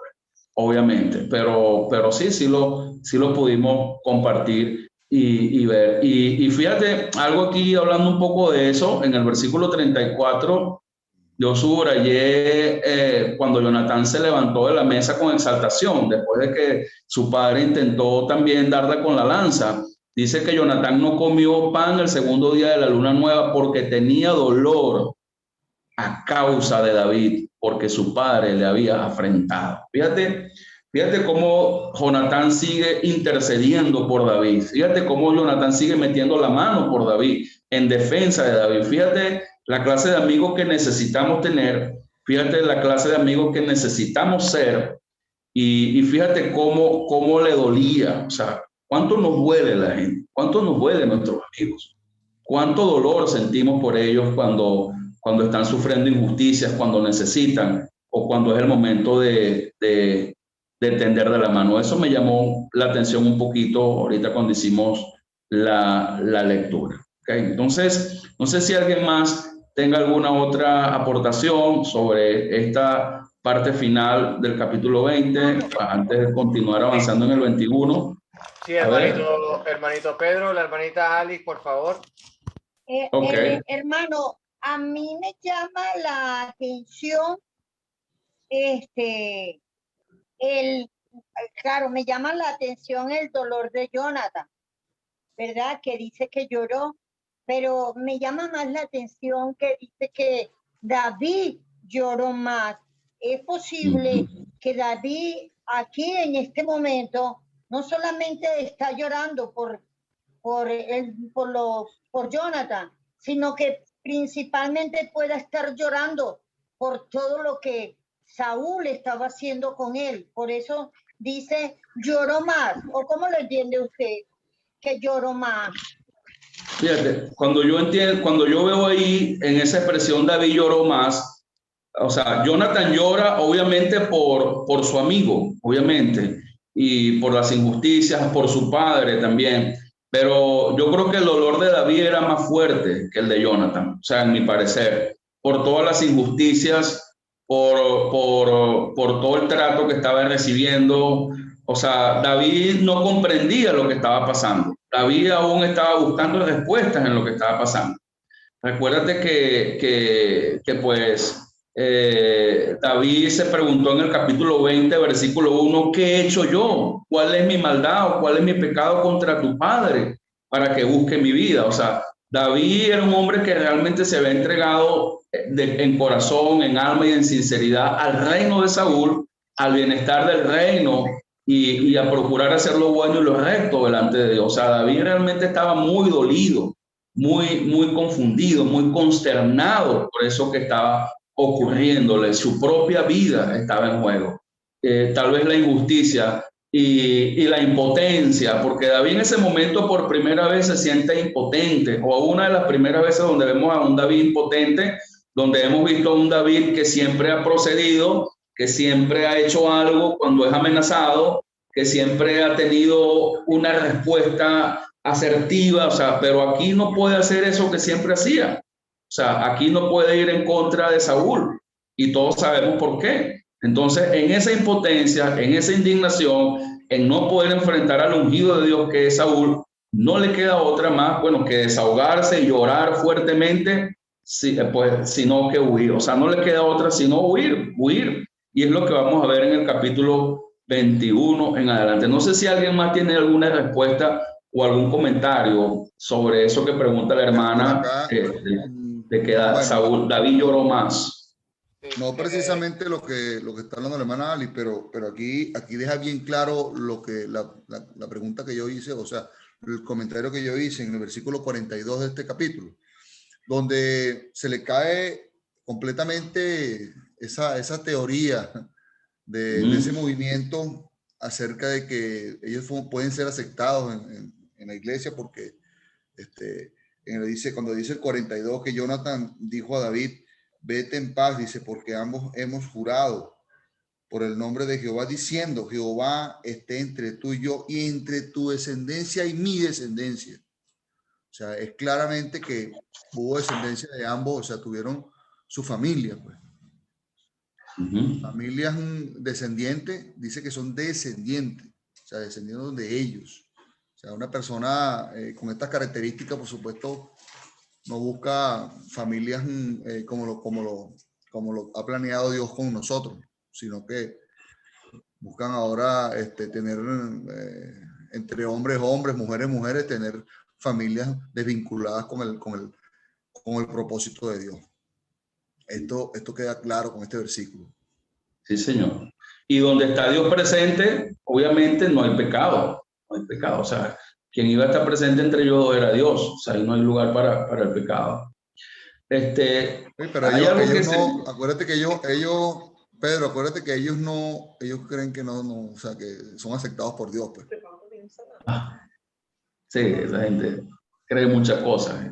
Obviamente, pero sí lo pudimos compartir y ver. Y fíjate, algo aquí hablando un poco de eso, en el versículo 34, yo subrayé cuando Jonatán se levantó de la mesa con exaltación, después de que su padre intentó también darle con la lanza. Dice que Jonatán no comió pan el segundo día de la luna nueva porque tenía dolor a causa de David, porque su padre le había afrentado. Fíjate cómo Jonatán sigue intercediendo por David. Fíjate cómo Jonatán sigue metiendo la mano por David en defensa de David. Fíjate la clase de amigos que necesitamos tener. Fíjate la clase de amigos que necesitamos ser. Y fíjate cómo le dolía. O sea, cuánto nos duele la gente. Cuánto nos duele nuestros amigos. Cuánto dolor sentimos por ellos cuando están sufriendo injusticias, cuando necesitan o cuando es el momento de tender de la mano. Eso me llamó la atención un poquito ahorita cuando hicimos la lectura. ¿Okay? Entonces, no sé si alguien más tenga alguna otra aportación sobre esta parte final del capítulo 20, antes de continuar avanzando en el 21. Sí, hermanito Pedro, la hermanita Alice, por favor. Okay. Hermano, a mí me llama la atención claro, me llama la atención el dolor de Jonathan, ¿verdad? Que dice que lloró, pero me llama más la atención que dice que David lloró más. Es posible que David aquí en este momento no solamente está llorando por Jonathan, sino que principalmente pueda estar llorando por todo lo que Saúl estaba haciendo con él. Por eso dice lloró más. ¿O cómo lo entiende usted? Que lloró más. Fíjate, cuando yo veo ahí en esa expresión David lloró más, o sea, Jonathan llora obviamente por su amigo, obviamente, y por las injusticias, por su padre también, pero yo creo que el dolor de David era más fuerte que el de Jonathan, o sea, en mi parecer, por todas las injusticias, por todo el trato que estaba recibiendo. O sea, David no comprendía lo que estaba pasando. David aún estaba buscando respuestas en lo que estaba pasando. Recuérdate David se preguntó en el capítulo 20, versículo 1, ¿qué he hecho yo? ¿Cuál es mi maldad o cuál es mi pecado contra tu padre para que busque mi vida? O sea, David era un hombre que realmente se había entregado en corazón, en alma y en sinceridad al reino de Saúl, al bienestar del reino y a procurar hacer lo bueno y lo recto delante de Dios. O sea, David realmente estaba muy dolido, muy confundido, muy consternado por eso que estaba ocurriéndole. Su propia vida estaba en juego. Tal vez la injusticia y la impotencia, porque David en ese momento por primera vez se siente impotente, o una de las primeras veces donde vemos a un David impotente, donde hemos visto a un David que siempre ha procedido, que siempre ha hecho algo cuando es amenazado, que siempre ha tenido una respuesta asertiva, o sea, pero aquí no puede hacer eso que siempre hacía. O sea, aquí no puede ir en contra de Saúl y todos sabemos por qué. Entonces, en esa impotencia, en esa indignación, en no poder enfrentar al ungido de Dios que es Saúl, no le queda otra más, bueno, que desahogarse y llorar fuertemente, sino que huir. O sea, no le queda otra sino huir. Y es lo que vamos a ver en el capítulo 21 en adelante. No sé si alguien más tiene alguna respuesta o algún comentario sobre eso que pregunta la hermana, de que bueno, David lloró más. no precisamente lo que está hablando la hermana Ali, pero aquí deja bien claro lo que la pregunta que yo hice, o sea, el comentario que yo hice en el versículo 42 de este capítulo, donde se le cae completamente esa teoría de ese movimiento acerca de que ellos pueden ser aceptados en la iglesia, porque cuando dice el 42 que Jonathan dijo a David, vete en paz, dice, porque ambos hemos jurado por el nombre de Jehová, diciendo, Jehová esté entre tú y yo, y entre tu descendencia y mi descendencia. O sea, es claramente que hubo descendencia de ambos, o sea, tuvieron su familia, pues. Familias descendientes, dice que son descendientes, o sea, descendiendo de ellos. O sea, una persona con estas características, por supuesto, no busca familias como lo ha planeado Dios con nosotros, sino que buscan ahora tener entre hombres, mujeres, tener familias desvinculadas con el propósito de Dios. Esto queda claro con este versículo. Sí, Señor. Y donde está Dios presente, obviamente no hay pecado. No hay pecado. O sea, quien iba a estar presente entre ellos dos era Dios. O sea, ahí no hay lugar para el pecado. Sí, pero hay algo que no, acuérdate que Pedro, acuérdate que ellos creen que no, o sea, que son aceptados por Dios, pues. Sí, esa gente cree muchas cosas.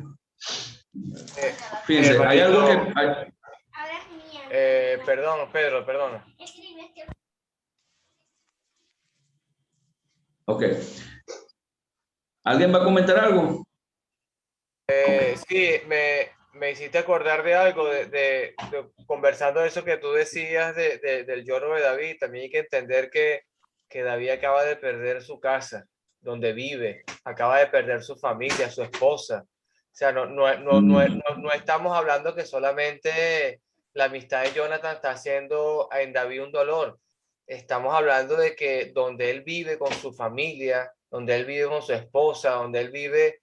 Fíjense, hay algo que... Perdón, Pedro, perdón. Ok. ¿Alguien va a comentar algo? Sí, me hiciste acordar de algo, conversando eso que tú decías del lloro de David. También hay que entender que David acaba de perder su casa, donde vive, acaba de perder su familia, su esposa. O sea, no estamos hablando que solamente la amistad de Jonathan está haciendo en David un dolor. estamos hablando de que donde él vive con su familia, donde él vive con su esposa, donde él vive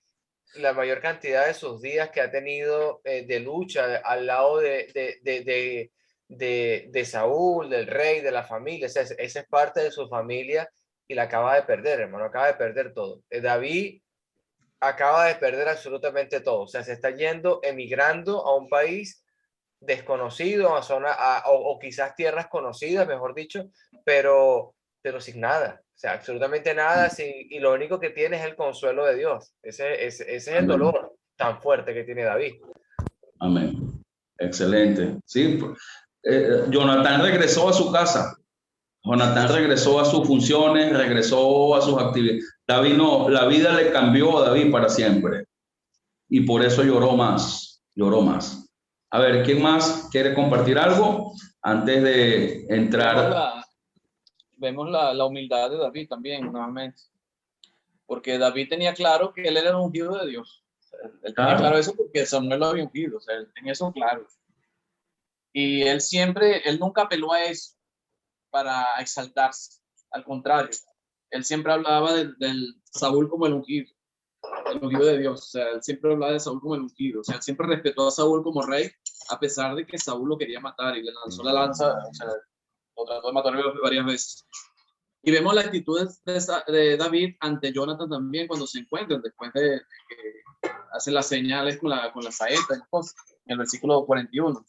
la mayor cantidad de sus días que ha tenido de lucha al lado de Saúl, del rey, de la familia. Esa es parte de su familia y la acaba de perder, hermano, acaba de perder todo. David acaba de perder absolutamente todo. O sea, se está yendo, emigrando a un país desconocido, a zona, o quizás tierras conocidas, mejor dicho, pero sin nada. O sea, absolutamente nada. Y lo único que tiene es el consuelo de Dios. Ese es el dolor tan fuerte que tiene David. Amén. Excelente. Sí, Jonatán regresó a su casa. Jonatán regresó a sus funciones, regresó a sus actividades. David no, la vida le cambió a David para siempre. Y por eso lloró más, lloró más. A ver, ¿quién más quiere compartir algo antes de entrar? Vemos la humildad de David también, nuevamente. Porque David tenía claro que él era el ungido de Dios. Él tenía claro eso porque Samuel lo había ungido. O sea, él tenía eso claro. Y él nunca apeló a eso para exaltarse. Al contrario, él siempre hablaba del Saúl como el ungido de Dios. O sea, él siempre hablaba de Saúl como el ungido. O sea, él siempre respetó a Saúl como rey, a pesar de que Saúl lo quería matar y le lanzó la lanza. O sea, lo trató de matar varias veces. Y vemos la actitud de David ante Jonathan también cuando se encuentran, después de que hacen las señales con la saeta, en el versículo 41.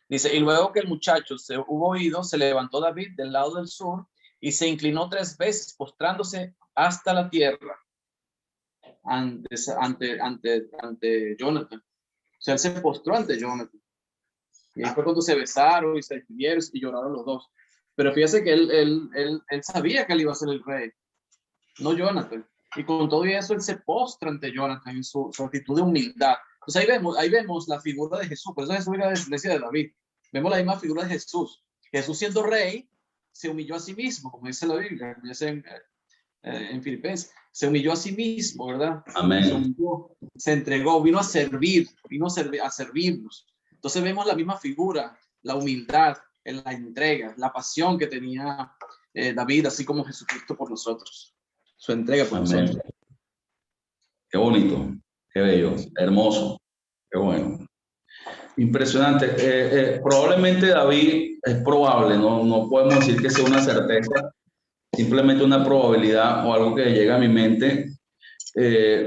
Dice, y luego que el muchacho se hubo oído, se levantó David del lado del sur y se inclinó 3 veces, postrándose hasta la tierra ante Jonathan. O sea, él se postró ante Jonathan. Y ahí fue cuando se besaron y se despidieron y lloraron los dos. Pero fíjese que él sabía que él iba a ser el rey, no Jonathan. Y con todo eso, él se postra ante Jonathan en su actitud de humildad. Entonces ahí vemos la figura de Jesús. Por eso Jesús era la descendencia de David. Vemos la misma figura de Jesús. Jesús siendo rey, se humilló a sí mismo, como dice la Biblia, como dice en Filipenses. Se humilló a sí mismo, ¿verdad? Amén. Se humilló, se entregó, vino a servirnos. Entonces vemos la misma figura, la humildad, en la entrega, la pasión que tenía David, así como Jesucristo por nosotros. Su entrega por nosotros. Qué bonito, qué bello, hermoso, qué bueno. Impresionante. Probablemente David, es probable, no podemos decir que sea una certeza, simplemente una probabilidad o algo que llega a mi mente.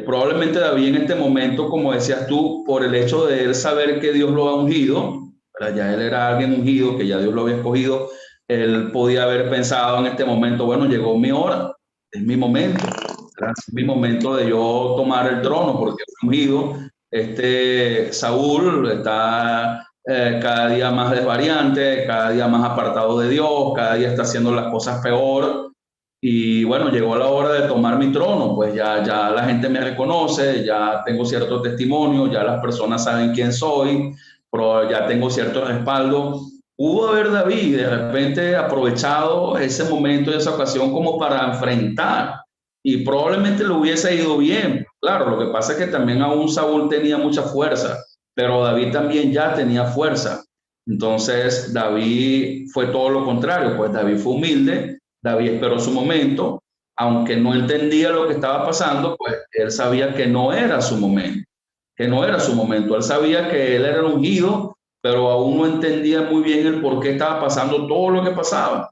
Probablemente David en este momento, como decías tú, por el hecho de él saber que Dios lo ha ungido, ya él era alguien ungido, que ya Dios lo había escogido, él podía haber pensado en este momento, bueno, llegó mi hora, es mi momento, es mi momento de yo tomar el trono, porque fui ungido. Saúl está cada día más desvariante, cada día más apartado de Dios, cada día está haciendo las cosas peor. Y bueno, llegó la hora de tomar mi trono, pues ya la gente me reconoce, ya tengo cierto testimonio, ya las personas saben quién soy, pero ya tengo cierto respaldo. Pudo haber David de repente aprovechado ese momento y esa ocasión como para enfrentar, y probablemente le hubiese ido bien. Claro, lo que pasa es que también aún Saúl tenía mucha fuerza, pero David también ya tenía fuerza. Entonces David fue todo lo contrario, pues David fue humilde. David esperó su momento, aunque no entendía lo que estaba pasando, pues él sabía que no era su momento, Él sabía que él era el ungido, pero aún no entendía muy bien el por qué estaba pasando todo lo que pasaba.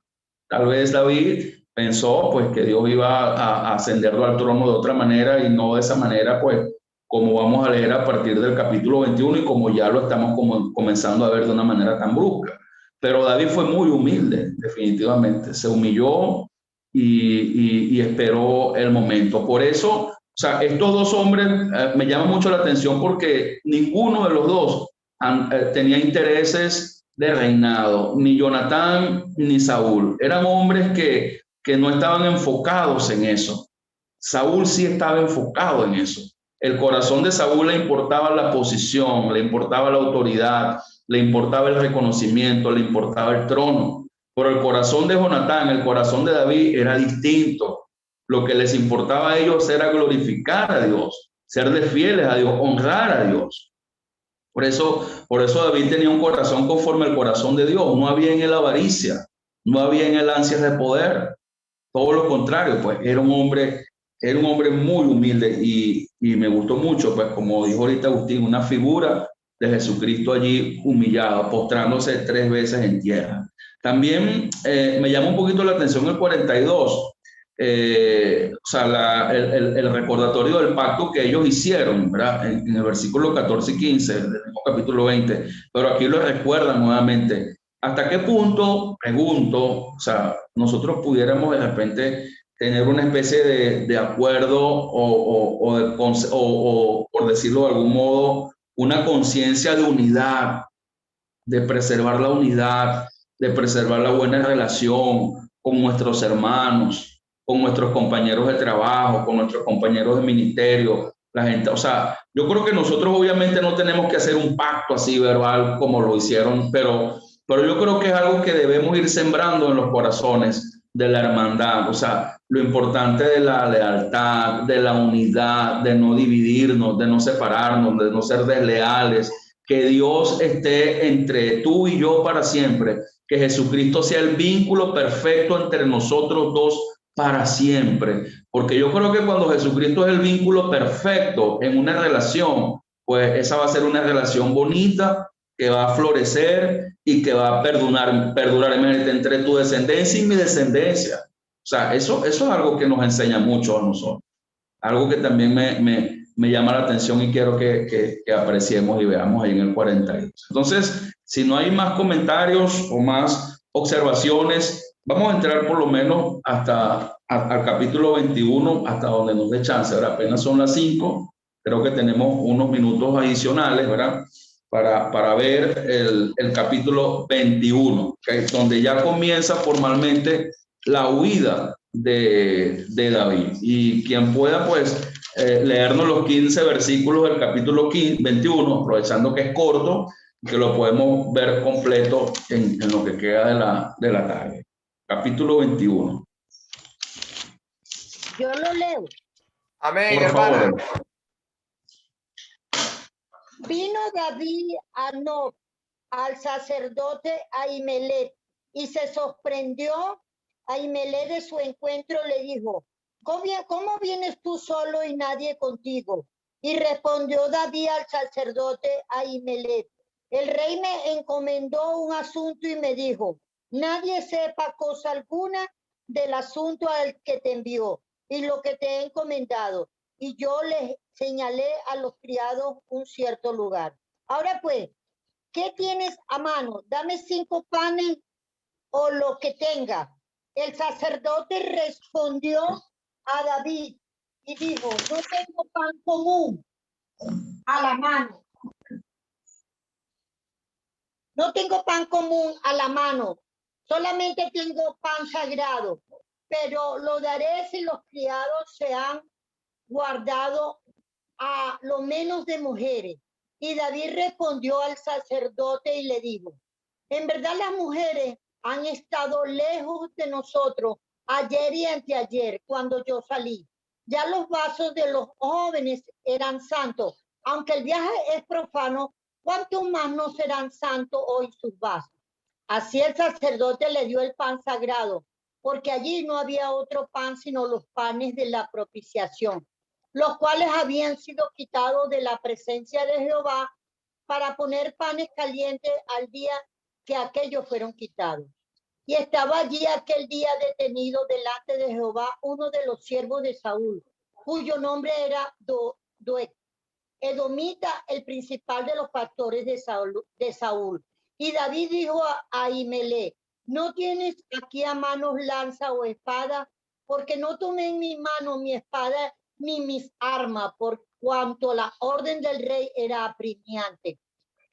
Tal vez David pensó pues que Dios iba a ascenderlo al trono de otra manera y no de esa manera, pues como vamos a leer a partir del capítulo 21 y como ya lo estamos comenzando a ver de una manera tan brusca. Pero David fue muy humilde, definitivamente. Se humilló y esperó el momento. Por eso, o sea, estos dos hombres me llaman mucho la atención porque ninguno de los dos tenía intereses de reinado, ni Jonatán ni Saúl. Eran hombres que no estaban enfocados en eso. Saúl sí estaba enfocado en eso. El corazón de Saúl le importaba la posición, le importaba la autoridad, le importaba el reconocimiento, le importaba el trono. Pero el corazón de Jonatán, el corazón de David era distinto. Lo que les importaba a ellos era glorificar a Dios, serles fieles a Dios, honrar a Dios. Por eso David tenía un corazón conforme al corazón de Dios. No había en él avaricia, no había en él ansias de poder, todo lo contrario, pues era un hombre muy humilde y me gustó mucho, pues como dijo ahorita Agustín, una figura de Jesucristo allí humillado, postrándose 3 veces en tierra. También me llama un poquito la atención el 42, o sea, el recordatorio del pacto que ellos hicieron, ¿verdad? En el versículo 14 y 15 del mismo capítulo 20, pero aquí lo recuerdan nuevamente. ¿Hasta qué punto, pregunto, o sea, nosotros pudiéramos de repente tener una especie de acuerdo o, por decirlo de algún modo, una conciencia de unidad, de preservar la unidad, de preservar la buena relación con nuestros hermanos, con nuestros compañeros de trabajo, con nuestros compañeros de ministerio, la gente, o sea, yo creo que nosotros obviamente no tenemos que hacer un pacto así verbal como lo hicieron, pero yo creo que es algo que debemos ir sembrando en los corazones de la hermandad, o sea, lo importante de la lealtad, de la unidad, de no dividirnos, de no separarnos, de no ser desleales, que Dios esté entre tú y yo para siempre, que Jesucristo sea el vínculo perfecto entre nosotros dos para siempre, porque yo creo que cuando Jesucristo es el vínculo perfecto en una relación, pues esa va a ser una relación bonita, que va a florecer y que va a perdurar entre tu descendencia y mi descendencia. O sea, eso es algo que nos enseña mucho a nosotros, algo que también me llama la atención y quiero que apreciemos y veamos ahí en el 42. Entonces, si no hay más comentarios o más observaciones, vamos a entrar por lo menos hasta al capítulo 21, hasta donde nos dé chance, ¿verdad? Apenas son las 5, creo que tenemos unos minutos adicionales, ¿verdad? Para ver el capítulo 21, ¿okay? Donde ya comienza formalmente la huida de David. Y quien pueda, pues, leernos los 15 versículos del capítulo 21, aprovechando que es corto, que lo podemos ver completo en lo que queda de la tarde. Capítulo 21. Yo lo leo. Amén, Por hermana. favor. Vino David a Nob, al sacerdote Ahimelech, y se sorprendió. Ahimelech de su encuentro le dijo: ¿Cómo vienes tú solo y nadie contigo? Y respondió David al sacerdote Ahimelech: el rey me encomendó un asunto y me dijo: nadie sepa cosa alguna del asunto al que te envió y lo que te he encomendado. Y yo les señalé a los criados un cierto lugar. Ahora pues, ¿qué tienes a mano? Dame 5 panes o lo que tenga. El sacerdote respondió a David y dijo: no tengo pan común a la mano. No tengo pan común a la mano, solamente tengo pan sagrado, pero lo daré si los criados se han guardado a lo menos de mujeres. Y David respondió al sacerdote y le dijo: en verdad las mujeres han estado lejos de nosotros ayer y anteayer cuando yo salí. Ya los vasos de los jóvenes eran santos, aunque el viaje es profano, ¿cuánto más no serán santos hoy sus vasos? Así el sacerdote le dio el pan sagrado, porque allí no había otro pan sino los panes de la propiciación, los cuales habían sido quitados de la presencia de Jehová para poner panes calientes al día que aquellos fueron quitados. Y estaba allí aquel día detenido delante de Jehová uno de los siervos de Saúl, cuyo nombre era Doeg, edomita, el principal de los pastores de Saúl. Y David dijo a Ahimelech: ¿no tienes aquí a manos lanza o espada? Porque no tomé en mi mano mi espada ni mis armas, por cuanto la orden del rey era apremiante.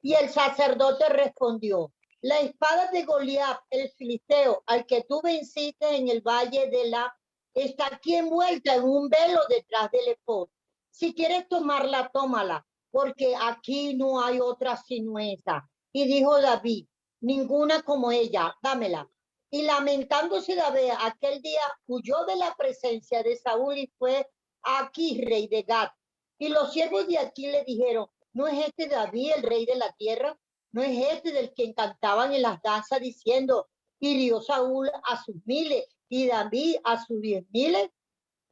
Y el sacerdote respondió: la espada de Goliat, el filisteo, al que tú venciste en el valle de La, está aquí envuelta en un velo detrás del efod. Si quieres tomarla, tómala, porque aquí no hay otra sino esa. Y dijo David: ninguna como ella, dámela. Y lamentándose David aquel día, huyó de la presencia de Saúl y fue a Aquís, rey de Gat. Y los siervos de Aquís le dijeron: ¿no es este David el rey de la tierra? ¿No es este del que cantaban en las danzas diciendo: hirió Saúl a sus 1000 y David a sus 10.000.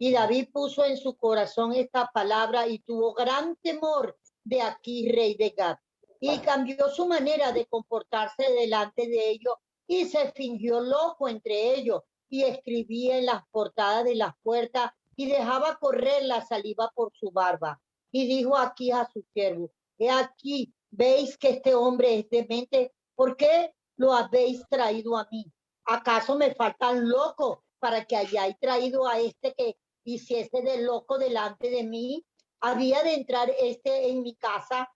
Y David puso en su corazón esta palabra y tuvo gran temor de Aquís, rey de Gat. Y cambió su manera de comportarse delante de ellos y se fingió loco entre ellos y escribía en las portadas de las puertas y dejaba correr la saliva por su barba. Y dijo Aquís a sus siervos: he aquí, veis que este hombre es demente, ¿por qué lo habéis traído a mí? ¿Acaso me faltan locos para que hayáis traído a este que hiciese de loco delante de mí? ¿Había de entrar este en mi casa?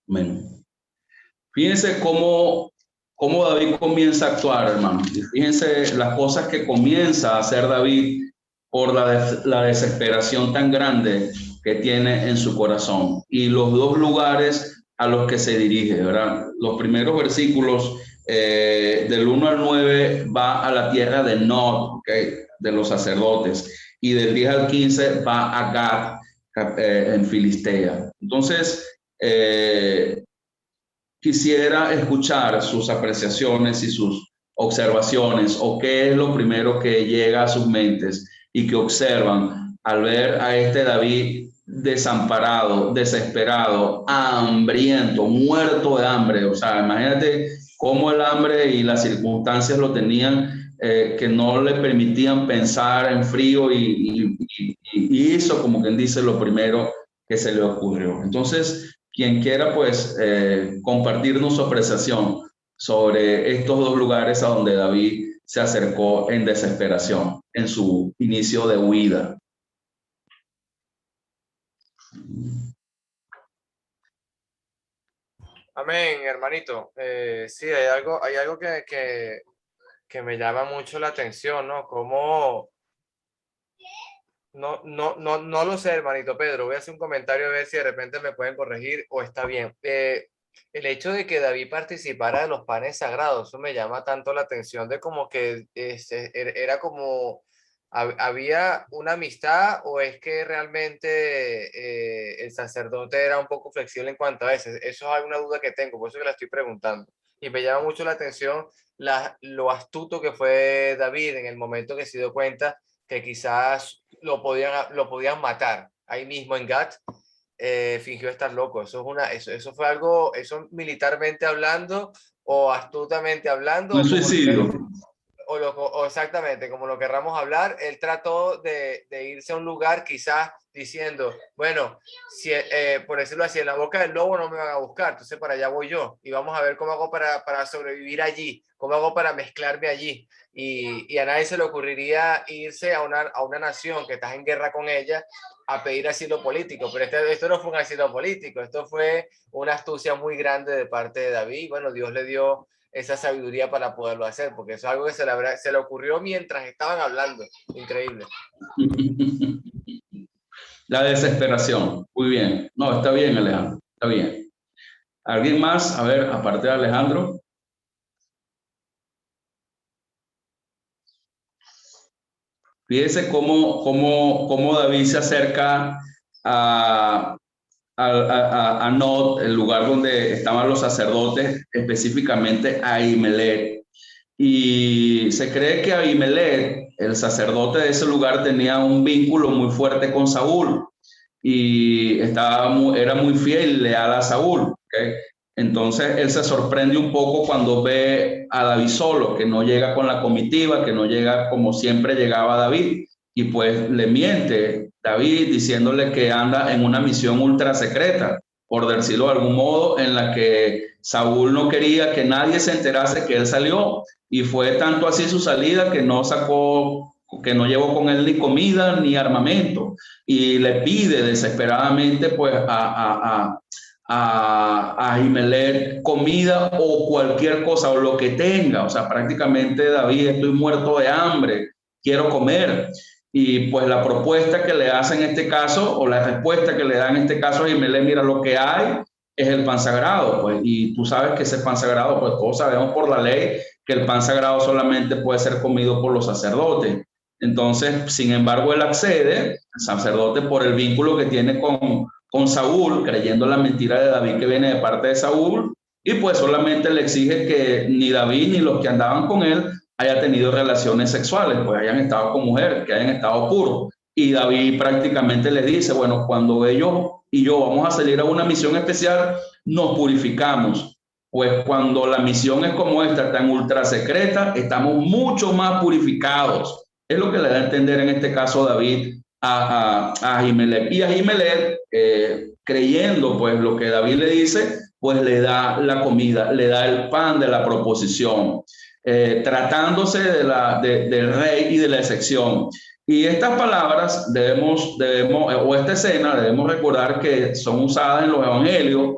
Bueno, fíjense cómo David comienza a actuar, hermano. Y fíjense las cosas que comienza a hacer David por la desesperación tan grande que tiene en su corazón. Y los dos lugares a los que se dirige, ¿verdad? Los primeros versículos del 1 al 9 va a la tierra de Nod, ¿okay? De los sacerdotes. Y del 10 al 15 va a Gat, en Filistea. Entonces, quisiera escuchar sus apreciaciones y sus observaciones, o qué es lo primero que llega a sus mentes y que observan al ver a este David desamparado, desesperado, hambriento, muerto de hambre. O sea, imagínate cómo el hambre y las circunstancias lo tenían, que no le permitían pensar en frío, y hizo, como quien dice, lo primero que se le ocurrió. Entonces, quien quiera, pues, compartirnos su apreciación sobre estos dos lugares a donde David se acercó en desesperación, en su inicio de huida. Amén, hermanito. Sí, hay algo que me llama mucho la atención, ¿no? Como no lo sé, hermanito Pedro. Voy a hacer un comentario a ver si de repente me pueden corregir o está bien. El hecho de que David participara de los panes sagrados, eso me llama tanto la atención, de como que era como había una amistad, o es que realmente el sacerdote era un poco flexible en cuanto a eso. Eso es una duda que tengo, por eso que la estoy preguntando. Y me llama mucho la atención lo astuto que fue David en el momento que se dio cuenta que quizás lo podían matar ahí mismo en Gat. Fingió estar loco. Eso fue algo, eso militarmente hablando o astutamente hablando. Un suicidio. O exactamente, como lo querramos hablar, él trató de irse a un lugar quizás diciendo, bueno, si, por decirlo así, en la boca del lobo no me van a buscar, entonces para allá voy yo y vamos a ver cómo hago para sobrevivir allí, cómo hago para mezclarme allí. Y a nadie se le ocurriría irse a una nación que estás en guerra con ella a pedir asilo político, pero esto no fue un asilo político, esto fue una astucia muy grande de parte de David. Bueno, Dios le dio esa sabiduría para poderlo hacer, porque eso es algo que se le ocurrió mientras estaban hablando. Increíble. La desesperación. Muy bien. No, está bien, Alejandro. Está bien. ¿Alguien más? A ver, aparte de Alejandro. Fíjese cómo David se acerca a Nod, el lugar donde estaban los sacerdotes, específicamente a Ahimelech. Y se cree que Ahimelech, el sacerdote de ese lugar, tenía un vínculo muy fuerte con Saúl y era muy fiel y leal a Saúl, ¿okay? Entonces él se sorprende un poco cuando ve a David solo, que no llega con la comitiva, que no llega como siempre llegaba David, y pues le miente David diciéndole que anda en una misión ultra secreta, por decirlo de algún modo, en la que Saúl no quería que nadie se enterase que él salió, y fue tanto así su salida que no llevó con él ni comida ni armamento, y le pide desesperadamente pues a Ahimelech comida o cualquier cosa o lo que tenga. O sea, prácticamente David, estoy muerto de hambre, quiero comer. Y pues la propuesta que le hace en este caso, o la respuesta que le da en este caso a Ahimelech: mira, lo que hay es el pan sagrado, pues, y tú sabes que ese pan sagrado, pues todos sabemos por la ley que el pan sagrado solamente puede ser comido por los sacerdotes. Entonces, sin embargo, él accede, el sacerdote, por el vínculo que tiene con Saúl, creyendo la mentira de David que viene de parte de Saúl, y pues solamente le exige que ni David ni los que andaban con él hayan tenido relaciones sexuales, pues hayan estado con mujeres, que hayan estado puros. Y David prácticamente le dice, bueno, cuando ellos y yo vamos a salir a una misión especial, nos purificamos. Pues cuando la misión es como esta, tan ultra secreta, estamos mucho más purificados. Es lo que le da a entender en este caso David a Ahimelech. Y Ahimelech, creyendo pues lo que David le dice, pues le da la comida, le da el pan de la proposición, tratándose del rey y de la excepción. Y estas palabras o esta escena debemos recordar que son usadas en los evangelios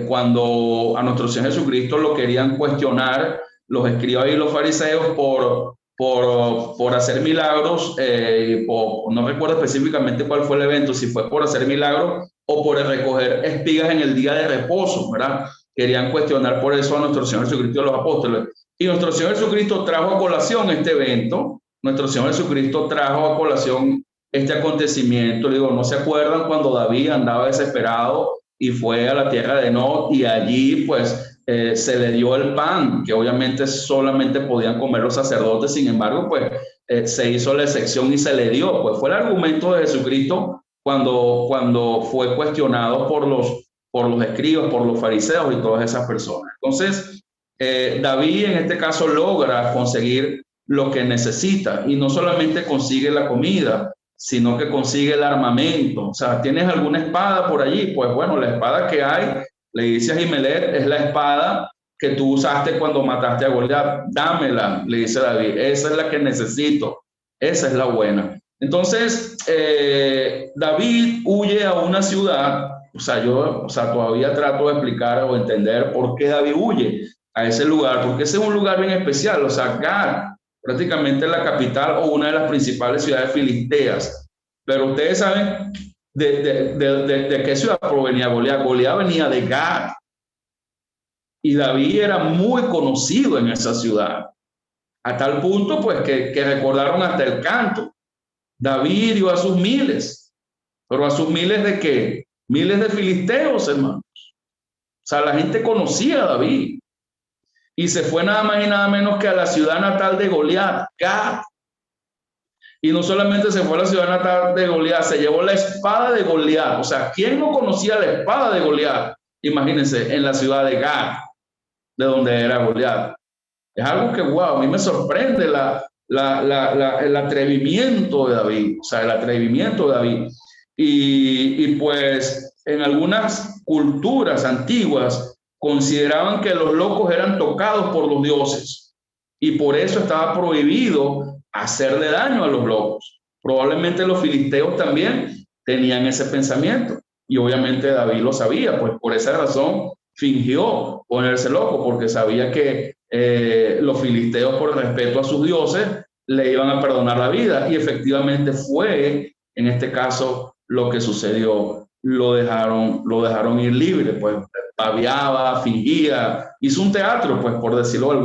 cuando a nuestro Señor Jesucristo lo querían cuestionar los escribas y los fariseos por hacer milagros. No recuerdo específicamente cuál fue el evento, si fue por hacer milagros o por recoger espigas en el día de reposo, ¿verdad? Querían cuestionar por eso a nuestro Señor Jesucristo y a los apóstoles. Y nuestro Señor Jesucristo trajo a colación este evento. Nuestro Señor Jesucristo trajo a colación este acontecimiento. Digo, ¿no se acuerdan cuando David andaba desesperado y fue a la tierra de Nod y allí pues se le dio el pan, que obviamente solamente podían comer los sacerdotes? Sin embargo, pues se hizo la excepción y se le dio. Pues fue el argumento de Jesucristo cuando fue cuestionado por los escribas, por los fariseos y todas esas personas. Entonces, David en este caso logra conseguir lo que necesita, y no solamente consigue la comida, sino que consigue el armamento. O sea, ¿tienes alguna espada por allí? Pues bueno, la espada que hay, le dice a Ahimelech, es la espada que tú usaste cuando mataste a Goliat. Dámela, le dice David, esa es la que necesito, esa es la buena. Entonces, David huye a una ciudad. Yo todavía trato de explicar o entender por qué David huye a ese lugar, porque ese es un lugar bien especial. O sea, Gat, prácticamente la capital o una de las principales ciudades filisteas. Pero ustedes saben de qué ciudad provenía Goliat. Goliat venía de Gat. Y David era muy conocido en esa ciudad, a tal punto pues que recordaron hasta el canto. David dio a sus miles, pero a sus miles ¿de qué? Miles de filisteos, hermanos. O sea, la gente conocía a David. Y se fue nada más y nada menos que a la ciudad natal de Goliat, Gat. Y no solamente se fue a la ciudad natal de Goliat, se llevó la espada de Goliat. O sea, ¿quién no conocía la espada de Goliat? Imagínense, en la ciudad de Gat, de donde era Goliat. Es algo que, wow, a mí me sorprende el atrevimiento de David. O sea, el atrevimiento de David. Y pues en algunas culturas antiguas consideraban que los locos eran tocados por los dioses y por eso estaba prohibido hacerle daño a los locos. Probablemente los filisteos también tenían ese pensamiento y obviamente David lo sabía, pues por esa razón fingió ponerse loco, porque sabía que los filisteos, por respeto a sus dioses, le iban a perdonar la vida, y efectivamente fue en este caso lo que sucedió. Lo dejaron ir libre, pues babeaba, fingía, hizo un teatro, pues por decirlo de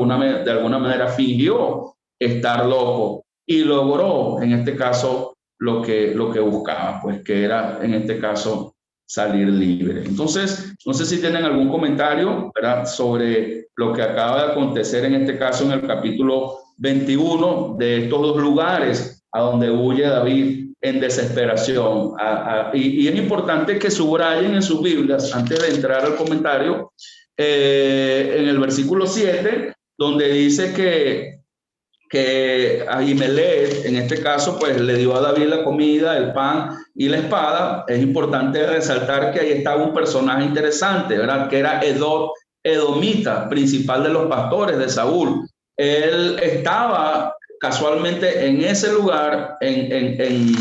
alguna manera, fingió estar loco y logró en este caso lo que buscaba, pues que era en este caso salir libre. Entonces, no sé si tienen algún comentario, ¿verdad?, sobre lo que acaba de acontecer en este caso en el capítulo 21 de estos dos lugares a donde huye David en desesperación. Y es importante que subrayen en sus Biblias, antes de entrar al comentario, en el versículo 7, donde dice que Ahimelech, en este caso, pues le dio a David la comida, el pan y la espada. Es importante resaltar que ahí estaba un personaje interesante, ¿verdad?, que era Edomita, principal de los pastores de Saúl. Él estaba casualmente en ese lugar, en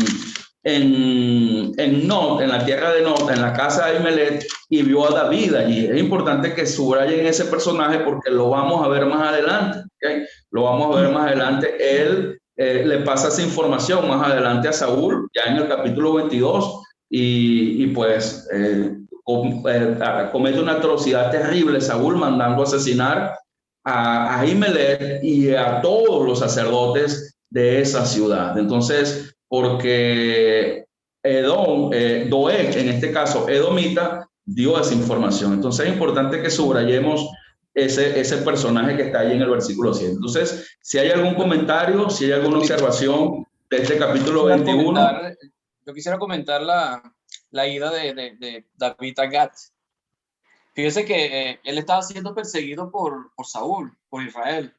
Nod, en la tierra de Nod, en la casa de Ahimelech, y vio a David allí. Es importante que subrayen ese personaje porque lo vamos a ver más adelante, ¿okay? Lo vamos a ver más adelante. Él le pasa esa información más adelante a Saúl, ya en el capítulo 22, y pues comete una atrocidad terrible Saúl, mandando asesinar a Ahimelech y a todos los sacerdotes de esa ciudad. Entonces, porque Doeg, en este caso Edomita, dio esa información. Entonces es importante que subrayemos ese personaje que está ahí en el versículo 7. Entonces, si hay algún comentario, si hay alguna observación de este capítulo 21. Yo quisiera comentar la ida de David a Gat. Fíjese que él estaba siendo perseguido por Saúl, por Israel.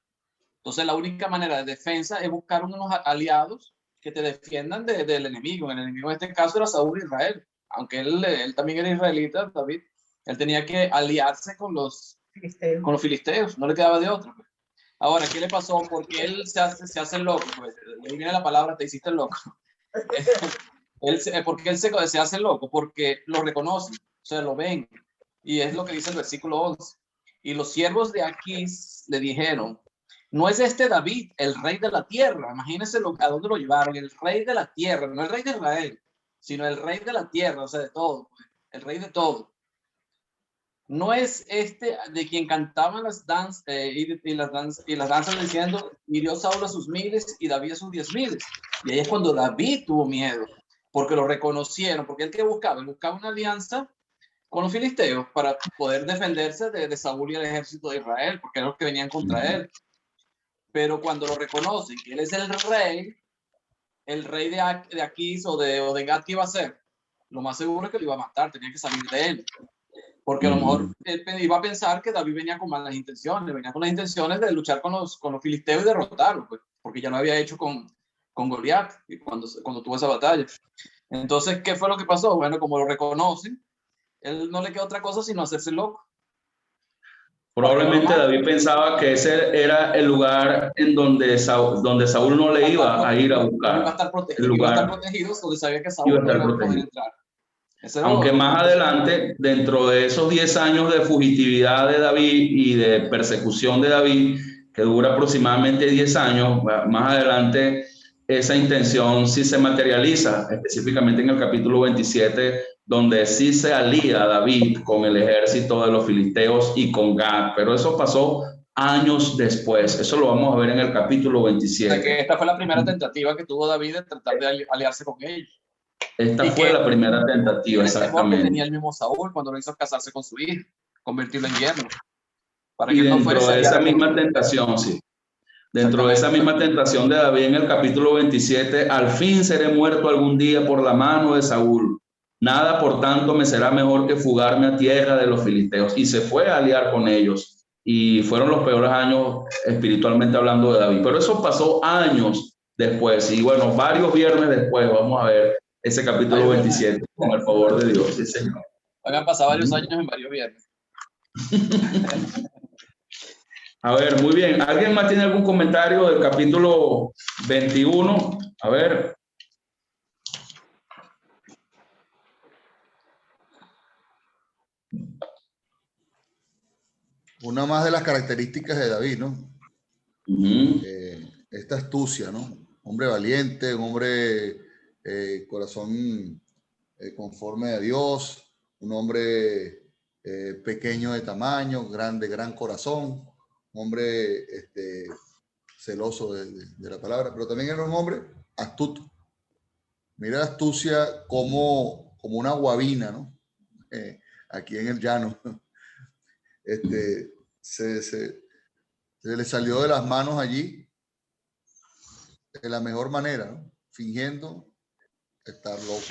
Entonces, la única manera de defensa es buscar unos aliados que te defiendan del enemigo. El enemigo en este caso era Saúl y Israel. Aunque él también era israelita, David, él tenía que aliarse con los filisteos. No le quedaba de otra. Ahora, ¿qué le pasó? Porque él se hace loco. Pues, ahí viene la palabra, te hiciste loco. Porque él se hace loco, porque lo reconocen, o sea, lo ven. Y es lo que dice el versículo 11. Y los siervos de Aquís le dijeron, no es este David, el rey de la tierra. Imagínense a dónde lo llevaron, el rey de la tierra, no el rey de Israel, sino el rey de la tierra, o sea, de todo, pues, el rey de todo. No es este de quien cantaban las danzas y las danzas diciendo, hirió Saúl a sus miles y David a sus 10,000. Y ahí es cuando David tuvo miedo, porque lo reconocieron, porque él que buscaba una alianza con los filisteos para poder defenderse de Saúl y el ejército de Israel, porque eran los que venían contra él. Pero cuando lo reconocen, que él es el rey de Aquís o de Gat, ¿qué iba a hacer? Lo más seguro es que lo iba a matar, tenía que salir de él. Porque a lo mejor él iba a pensar que David venía con malas intenciones, venía con las intenciones de luchar con los filisteos y derrotarlos, pues, porque ya lo había hecho con Goliat cuando tuvo esa batalla. Entonces, ¿qué fue lo que pasó? Bueno, como lo reconocen, él no le queda otra cosa sino hacerse loco. Probablemente David pensaba que ese era el lugar en donde Saúl no le iba a ir a buscar. Iba a estar protegido, donde sabía que Saúl no iba a poder entrar. Aunque más adelante, dentro de esos 10 años de fugitividad de David y de persecución de David, que dura aproximadamente 10 años, más adelante esa intención sí se materializa, específicamente en el capítulo 27, donde sí se alía David con el ejército de los filisteos y con Gad, pero eso pasó años después. Eso lo vamos a ver en el capítulo 27. O sea que esta fue la primera tentativa que tuvo David de tratar de aliarse con ellos. Esta fue la primera tentativa, exactamente. Que tenía el mismo Saúl cuando lo hizo casarse con su hija, convertirlo en yerno. Y dentro de esa misma tentación, sí. Dentro de esa misma tentación de David en el capítulo 27, al fin seré muerto algún día por la mano de Saúl. Nada, por tanto, me será mejor que fugarme a tierra de los filisteos. Y se fue a aliar con ellos. Y fueron los peores años espiritualmente hablando de David. Pero eso pasó años después. Y bueno, varios viernes después vamos a ver ese capítulo 27, con el favor de Dios. Sí, señor. Van a pasar varios años en varios viernes. A ver, muy bien. ¿Alguien más tiene algún comentario del capítulo 21? A ver. Una más de las características de David, ¿no? Esta astucia, ¿no? Hombre valiente, un hombre corazón conforme a Dios, un hombre pequeño de tamaño, gran corazón, un hombre celoso de la palabra, pero también era un hombre astuto. Mira la astucia como una guabina, ¿no? Aquí en el llano. Se le salió de las manos allí de la mejor manera, ¿no? Fingiendo estar loco.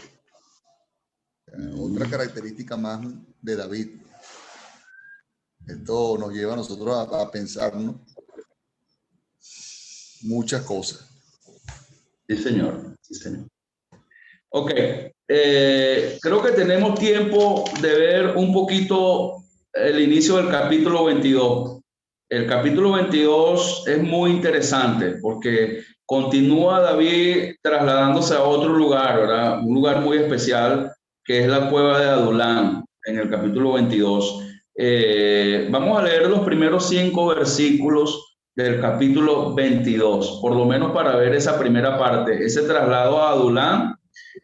Otra característica más de David. Esto nos lleva a nosotros a pensar, ¿no? Muchas cosas. Sí, señor. Sí, señor. Ok. Creo que tenemos tiempo de ver un poquito el inicio del capítulo 22. El capítulo 22 es muy interesante porque continúa David trasladándose a otro lugar, ¿verdad? Un lugar muy especial que es la cueva de Adulán en el capítulo 22. Vamos a leer los primeros 5 versículos del capítulo 22, por lo menos para ver esa primera parte, ese traslado a Adulán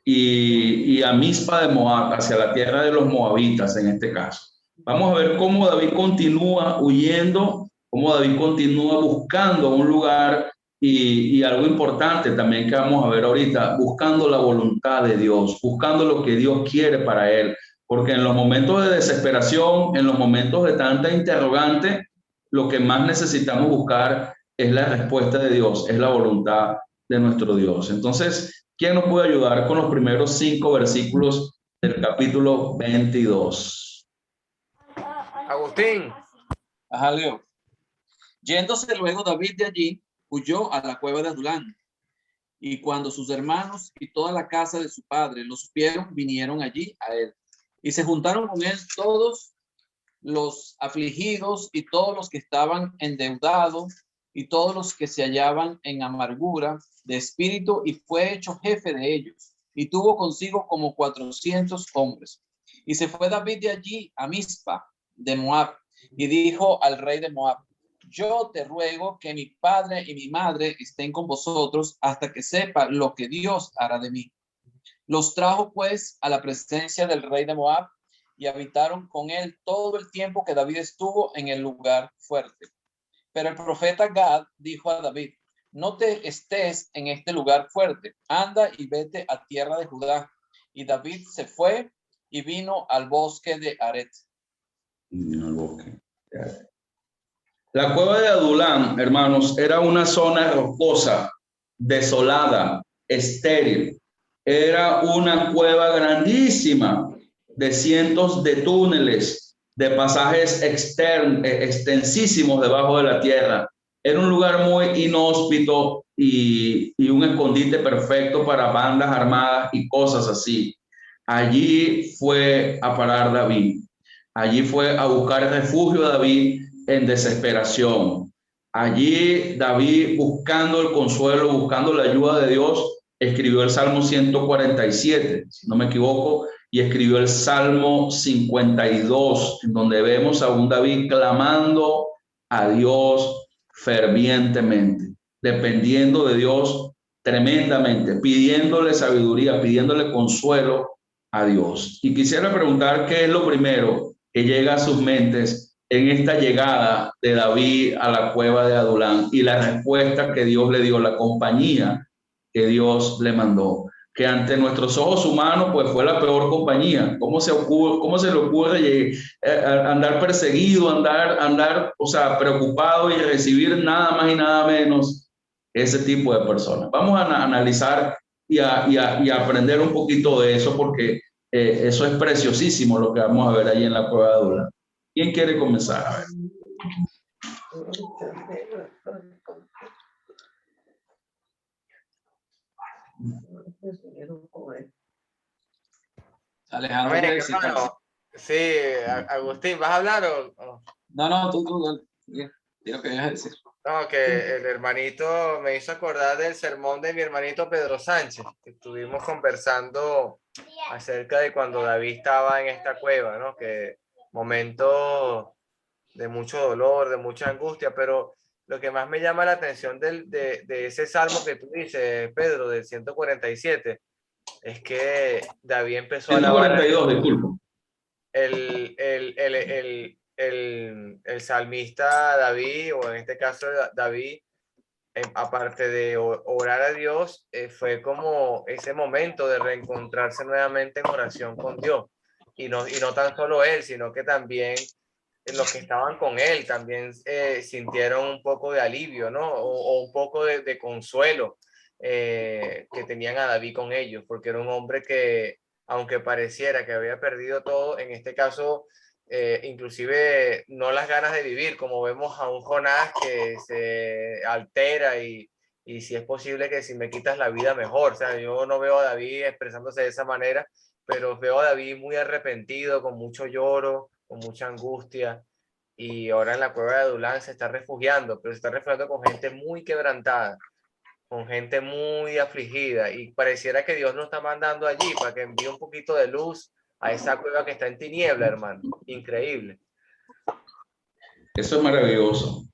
y a Mizpa de Moab, hacia la tierra de los moabitas en este caso. Vamos a ver cómo David continúa huyendo, cómo David continúa buscando un lugar y algo importante también que vamos a ver ahorita, buscando la voluntad de Dios, buscando lo que Dios quiere para él, porque en los momentos de desesperación, en los momentos de tanta interrogante, lo que más necesitamos buscar es la respuesta de Dios, es la voluntad de nuestro Dios. Entonces, ¿quién nos puede ayudar con los primeros 5 versículos del capítulo 22? Agustín. Ajá, Leo. Yéndose luego David de allí, huyó a la cueva de Adulán. Y cuando sus hermanos y toda la casa de su padre lo supieron, vinieron allí a él. Y se juntaron con él todos los afligidos y todos los que estaban endeudados y todos los que se hallaban en amargura de espíritu, y fue hecho jefe de ellos. Y tuvo consigo como 400 hombres. Y se fue David de allí a Mizpa de Moab, y dijo al rey de Moab: yo te ruego que mi padre y mi madre estén con vosotros hasta que sepa lo que Dios hará de mí. Los trajo pues a la presencia del rey de Moab, y habitaron con él todo el tiempo que David estuvo en el lugar fuerte. Pero el profeta Gad dijo a David: no te estés en este lugar fuerte, anda y vete a tierra de Judá. Y David se fue y vino al bosque de Aret. La cueva de Adulán, hermanos, era una zona rocosa, desolada, estéril. Era una cueva grandísima, de cientos de túneles, de pasajes extensísimos debajo de la tierra. Era un lugar muy inhóspito y un escondite perfecto para bandas armadas y cosas así. Allí fue a parar David. Allí fue a buscar refugio David en desesperación. Allí David, buscando el consuelo, buscando la ayuda de Dios, escribió el Salmo 147, si no me equivoco, y escribió el Salmo 52, en donde vemos a un David clamando a Dios fervientemente, dependiendo de Dios tremendamente, pidiéndole sabiduría, pidiéndole consuelo a Dios. Y quisiera preguntar qué es lo primero que llega a sus mentes en esta llegada de David a la cueva de Adulán y la respuesta que Dios le dio, la compañía que Dios le mandó, que ante nuestros ojos humanos pues fue la peor compañía. ¿Cómo se le ocurre andar perseguido, andar, o sea, preocupado y recibir nada más y nada menos ese tipo de personas? Vamos a analizar y a aprender un poquito de eso, porque eso es preciosísimo lo que vamos a ver ahí en la cueva de Adulán. ¿Quién quiere comenzar? A ver. Alejandro, Amén, quiere decir algo. hermano. Sí, Agustín, ¿vas a hablar o...? No, tú, dale. Di lo que ibas a decir. No, que el hermanito me hizo acordar del sermón de mi hermanito Pedro Sánchez, que estuvimos conversando acerca de cuando David estaba en esta cueva, ¿no? Que momento de mucho dolor, de mucha angustia, pero lo que más me llama la atención de ese salmo que tú dices, Pedro, del 147, es que David empezó a alabar a 142, disculpa. el salmista David, o en este caso David, aparte de orar a Dios, fue como ese momento de reencontrarse nuevamente en oración con Dios. Y no tan solo él, sino que también los que estaban con él también sintieron un poco de alivio, ¿no? O un poco de consuelo que tenían a David con ellos, porque era un hombre que, aunque pareciera que había perdido todo, en este caso, inclusive no las ganas de vivir, como vemos a un Jonás que se altera y si es posible que si me quitas la vida mejor. O sea, yo no veo a David expresándose de esa manera, pero veo a David muy arrepentido, con mucho lloro, con mucha angustia, y ahora en la cueva de Adulán se está refugiando, pero se está refugiando con gente muy quebrantada, con gente muy afligida, y pareciera que Dios nos está mandando allí para que envíe un poquito de luz a esa cueva que está en tiniebla, hermano. Increíble. Eso es maravilloso.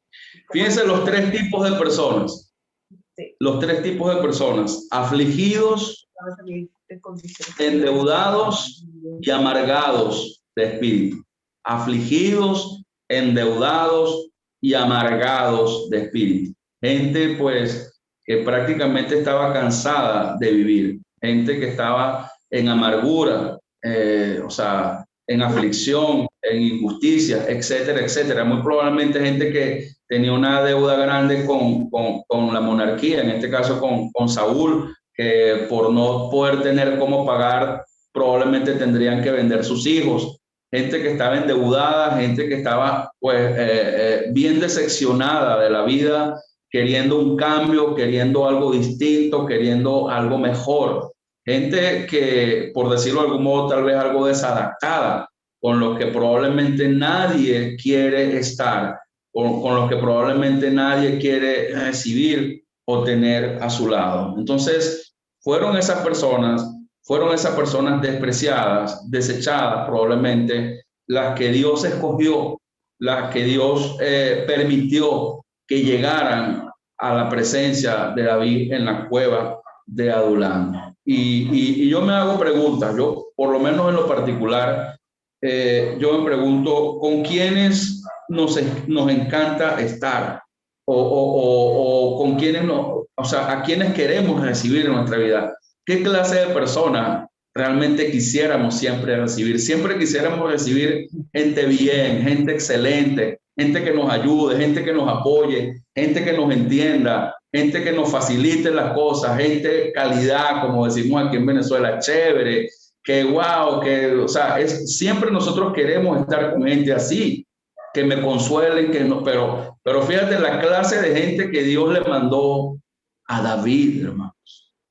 Fíjense los 3 tipos de personas. Los 3 tipos de personas: afligidos, endeudados y amargados de espíritu. Afligidos, endeudados y amargados de espíritu. Gente pues que prácticamente estaba cansada de vivir. Gente que estaba en amargura, o sea, en aflicción, en injusticia, etcétera, etcétera. Muy probablemente gente que tenía una deuda grande con la monarquía, en este caso con Saúl, que por no poder tener cómo pagar, probablemente tendrían que vender sus hijos. Gente que estaba endeudada, gente que estaba pues bien decepcionada de la vida, queriendo un cambio, queriendo algo distinto, queriendo algo mejor. Gente que, por decirlo de algún modo, tal vez algo desadaptada, con lo que probablemente nadie quiere estar, con lo que probablemente nadie quiere recibir o tener a su lado. Entonces, fueron esas personas despreciadas, desechadas probablemente, las que Dios escogió, las que Dios permitió que llegaran a la presencia de David en la cueva de Adulam. Y yo me hago preguntas, yo por lo menos en lo particular, yo me pregunto, ¿con quiénes nos encanta estar? O con quiénes no, o sea, a quiénes queremos recibir en nuestra vida. ¿Qué clase de personas realmente quisiéramos siempre recibir? Siempre quisiéramos recibir gente bien, gente excelente, gente que nos ayude, gente que nos apoye, gente que nos entienda, gente que nos facilite las cosas, gente calidad, como decimos aquí en Venezuela, chévere, que wow, que, o sea, siempre nosotros queremos estar con gente así, que me consuelen, que no, pero fíjate la clase de gente que Dios le mandó a David, hermanos.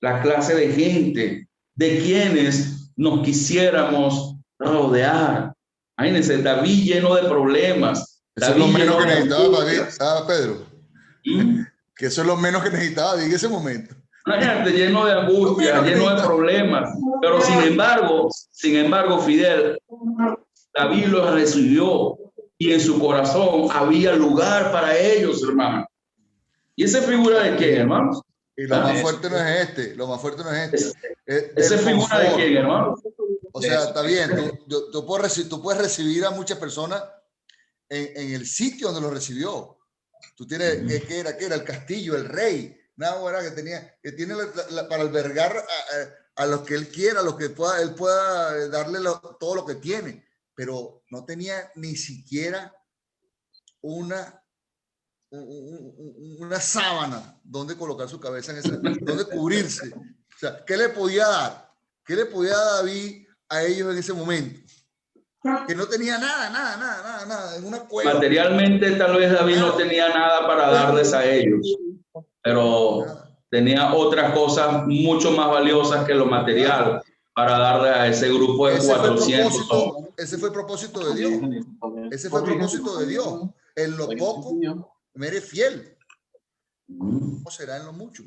La clase de gente de quienes nos quisiéramos rodear. Imagínense, David lleno de problemas. Eso es lo menos que necesitaba David, Pedro. Que eso es lo menos que necesitaba David en ese momento. Imagínate, lleno de angustia, lleno de problemas. Pero sin embargo, Fidel, David los recibió y en su corazón había lugar para ellos, hermano. ¿Y esa figura de qué, hermanos? Y lo más fuerte no es este, lo más fuerte no es este. ¿Esa figura de quién, hermano? O sea, está bien, tú puedes recibir a muchas personas en el sitio donde lo recibió. Tú tienes, ¿qué era? El castillo, el rey, nada, que tiene para albergar a los que él quiera, a los que él pueda darle todo lo que tiene, pero no tenía ni siquiera una sábana donde colocar su cabeza donde cubrirse. O sea, ¿qué le podía dar? ¿Qué le podía dar David a ellos en ese momento? Que no tenía nada, en una cueva. Materialmente tal vez David no tenía nada para darles a ellos, pero tenía otras cosas mucho más valiosas que lo material para darle a ese grupo de 400. Ese fue el propósito de Dios. Ese fue el propósito de Dios. En lo poco, me eres fiel. ¿Cómo será en lo mucho?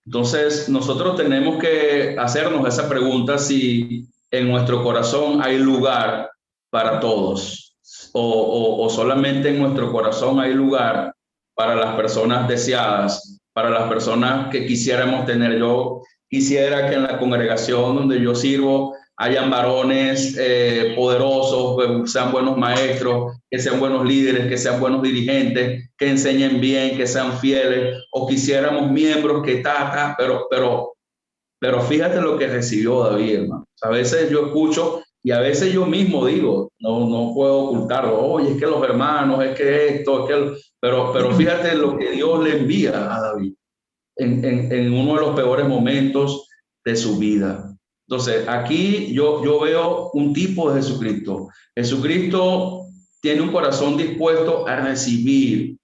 Entonces, nosotros tenemos que hacernos esa pregunta si en nuestro corazón hay lugar para todos o solamente en nuestro corazón hay lugar para las personas deseadas, para las personas que quisiéramos tener. Yo quisiera que en la congregación donde yo sirvo hayan varones poderosos, que sean buenos maestros, que sean buenos líderes, que sean buenos dirigentes, que enseñen bien, que sean fieles, o quisiéramos miembros que pero fíjate lo que recibió David, hermano. A veces yo escucho y a veces yo mismo digo, no puedo ocultarlo, oye, es que los hermanos, es que esto, pero fíjate lo que Dios le envía a David en uno de los peores momentos de su vida. Entonces, aquí yo veo un tipo de Jesucristo. Jesucristo tiene un corazón dispuesto a recibir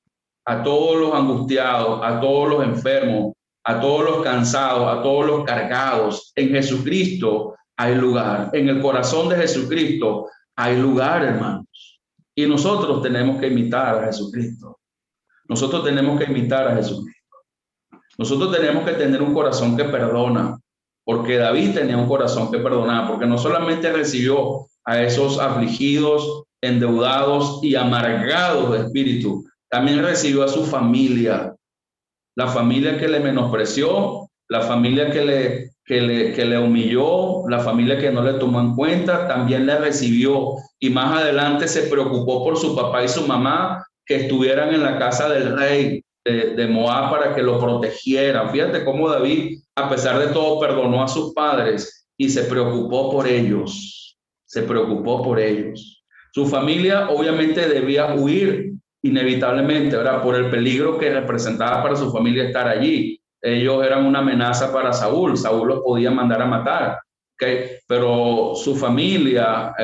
a todos los angustiados, a todos los enfermos, a todos los cansados, a todos los cargados. En Jesucristo hay lugar. En el corazón de Jesucristo hay lugar, hermanos. Y nosotros tenemos que imitar a Jesucristo. Nosotros tenemos que imitar a Jesucristo. Nosotros tenemos que tener un corazón que perdona, porque David tenía un corazón que perdonaba, porque no solamente recibió a esos afligidos, endeudados y amargados de espíritu, también recibió a su familia, la familia que le menospreció, la familia que le humilló, la familia que no le tomó en cuenta, también le recibió, y más adelante se preocupó por su papá y su mamá que estuvieran en la casa del rey de Moab para que lo protegieran. Fíjate cómo David, a pesar de todo, perdonó a sus padres y se preocupó por ellos. se preocupó por ellos. Su familia obviamente debía huir inevitablemente, ¿verdad? Por el peligro que representaba para su familia estar allí. Ellos eran una amenaza para Saúl. Saúl los podía mandar a matar, ¿okay? Pero su familia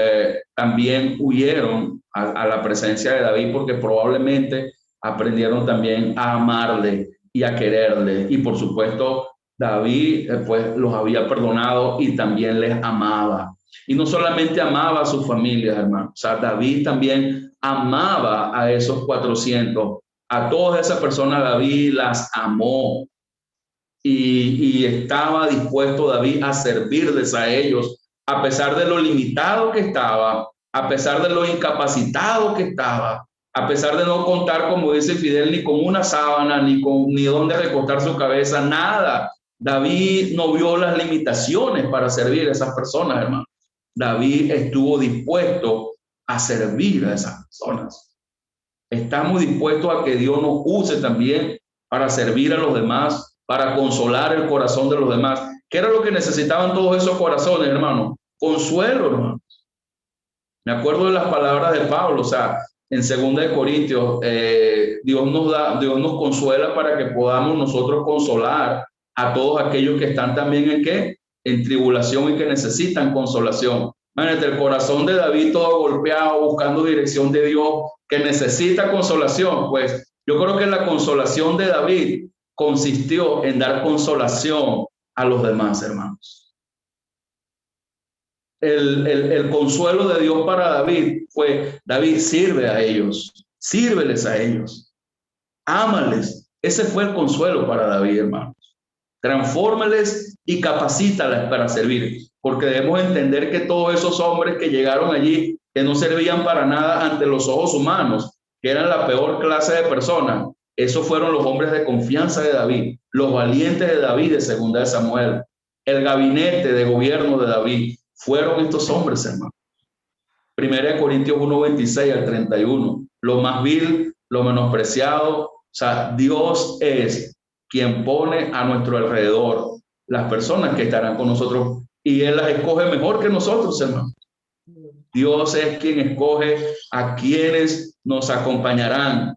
también huyeron a la presencia de David porque probablemente aprendieron también a amarle y a quererle. Y por supuesto, David pues los había perdonado y también les amaba. Y no solamente amaba a su familia, hermano. O sea, David también amaba a esos 400. A todas esas personas David las amó. Y estaba dispuesto David a servirles a ellos, a pesar de lo limitado que estaba, a pesar de lo incapacitado que estaba, a pesar de no contar, como dice Fidel, ni con una sábana, ni dónde recostar su cabeza, nada. David no vio las limitaciones para servir a esas personas, hermano. David estuvo dispuesto a servir a esas personas. Estamos dispuestos a que Dios nos use también para servir a los demás, para consolar el corazón de los demás. ¿Qué era lo que necesitaban todos esos corazones, hermano? Consuelo, hermano. Me acuerdo de las palabras de Pablo, o sea, en 2 Corintios, Dios nos consuela para que podamos nosotros consolar a todos aquellos que están también en ¿qué? En tribulación y que necesitan consolación. Imagínate, el corazón de David todo golpeado, buscando dirección de Dios, que necesita consolación. Pues yo creo que la consolación de David consistió en dar consolación a los demás, hermanos. El consuelo de Dios para David fue: David, sirve a ellos, sírveles a ellos, ámales. Ese fue el consuelo para David, hermanos. Transfórmales y capacítalas para servir, porque debemos entender que todos esos hombres que llegaron allí, que no servían para nada ante los ojos humanos, que eran la peor clase de personas, esos fueron los hombres de confianza de David, los valientes de David de 2 Samuel, el gabinete de gobierno de David, fueron estos hombres, hermano. 1 Corintios 1:26 al 31, lo más vil, lo menospreciado. O sea, Dios es quien pone a nuestro alrededor las personas que estarán con nosotros y Él las escoge mejor que nosotros, hermano. Dios es quien escoge a quienes nos acompañarán,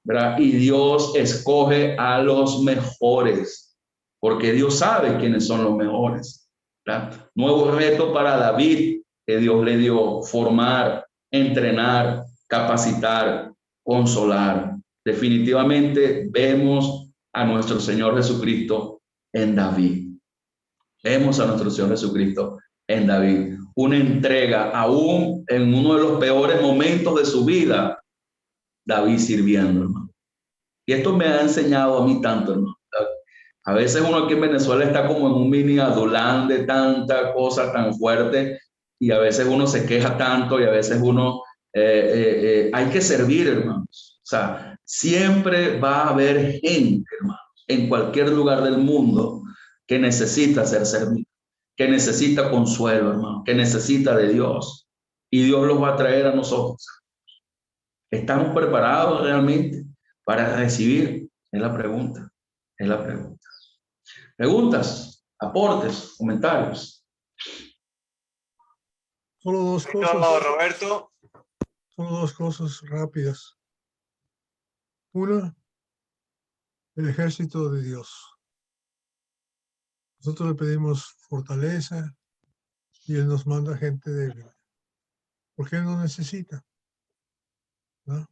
¿verdad? Y Dios escoge a los mejores, porque Dios sabe quiénes son los mejores, ¿verdad? Nuevo reto para David que Dios le dio: formar, entrenar, capacitar, consolar. Definitivamente vemos a nuestro Señor Jesucristo en David. Vemos a nuestro Señor Jesucristo en David. Una entrega, aún en uno de los peores momentos de su vida, David sirviendo, hermano. Y esto me ha enseñado a mí tanto, hermano. A veces uno aquí en Venezuela está como en un mini adulán de tanta cosa tan fuerte, y a veces uno se queja tanto, y a veces uno hay que servir, hermanos. O sea, siempre va a haber gente, hermanos, en cualquier lugar del mundo que necesita ser servido, que necesita consuelo, hermano, que necesita de Dios, y Dios los va a traer a nosotros. ¿Estamos preparados realmente para recibir? Es la pregunta. Es la pregunta. Preguntas, aportes, comentarios. Solo dos cosas. Roberto. Solo dos cosas rápidas. Una, el ejército de Dios. Nosotros le pedimos fortaleza y Él nos manda gente débil, porque Él no necesita, ¿no?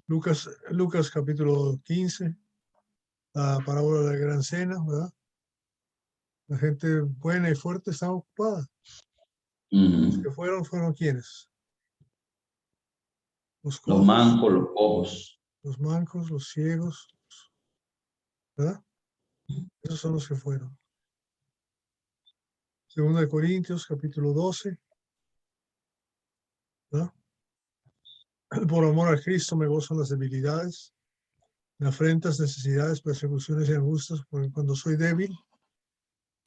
Lucas capítulo 15, la parábola de la gran cena, ¿verdad? La gente buena y fuerte estaba ocupada. Los que fueron ¿quiénes? Los cojos, los mancos, los cojos. Los mancos, los ciegos, ¿verdad? Esos son los que fueron. 2 Corintios capítulo 12, ¿verdad? Por amor a Cristo me gozo en las debilidades, en afrentas, necesidades, persecuciones y angustias, porque cuando soy débil,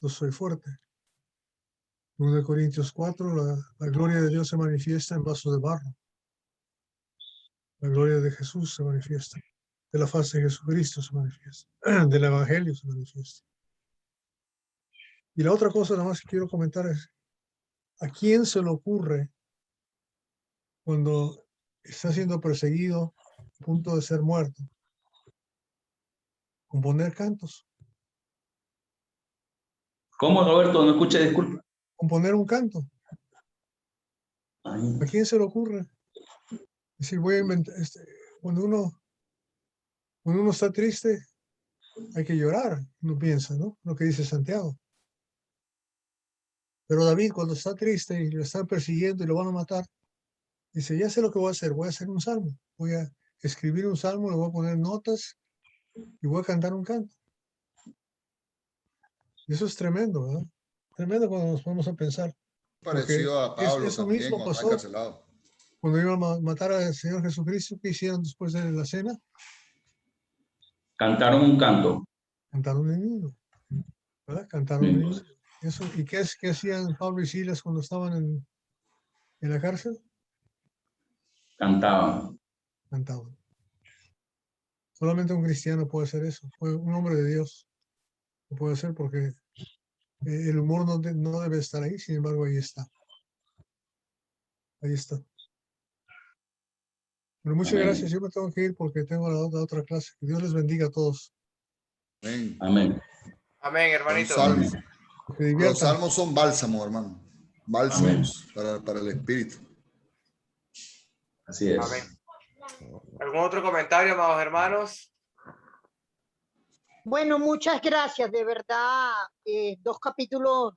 no soy fuerte. 2 Corintios 4, la gloria de Dios se manifiesta en vasos de barro. La gloria de Jesús se manifiesta. De la faz de Jesucristo se manifiesta. Del Evangelio se manifiesta. Y la otra cosa nada más que quiero comentar es ¿A quién se le ocurre cuando está siendo perseguido a punto de ser muerto componer cantos? ¿Cómo, Roberto? No escuché, disculpa. Componer un canto. Ay, ¿A quién se le ocurre? Es decir, voy a inventar, cuando uno está triste, hay que llorar, uno piensa, ¿no? Lo que dice Santiago. Pero David, cuando está triste y lo están persiguiendo y lo van a matar, dice, ya sé lo que voy a hacer un salmo. Voy a escribir un salmo, le voy a poner notas y voy a cantar un canto. Y eso es tremendo, ¿verdad? Tremendo cuando nos ponemos a pensar. Parecido a Pablo Eso también mismo cuando está pasó encarcelado. cuando iban a matar al Señor Jesucristo. ¿Qué hicieron después de la cena? cantaron un canto. Cantaron el himno, ¿verdad? Cantaron el himno. Eso, ¿y qué hacían Pablo y Silas cuando estaban en la cárcel? Cantaban. Cantaban. Solamente un cristiano puede hacer eso. Un hombre de Dios lo puede hacer porque el humor no debe estar ahí, sin embargo, ahí está. Ahí está. Pero muchas Amén. gracias. Yo me tengo que ir porque tengo la otra clase. Que Dios les bendiga a todos. Amén. Amén. Amén, hermanito. Los Se diviertan. salmos son bálsamos, hermano. Bálsamos para el espíritu. Así es. Amén. ¿Algún otro comentario, amados hermanos? Bueno, muchas gracias, de verdad. 2 capítulos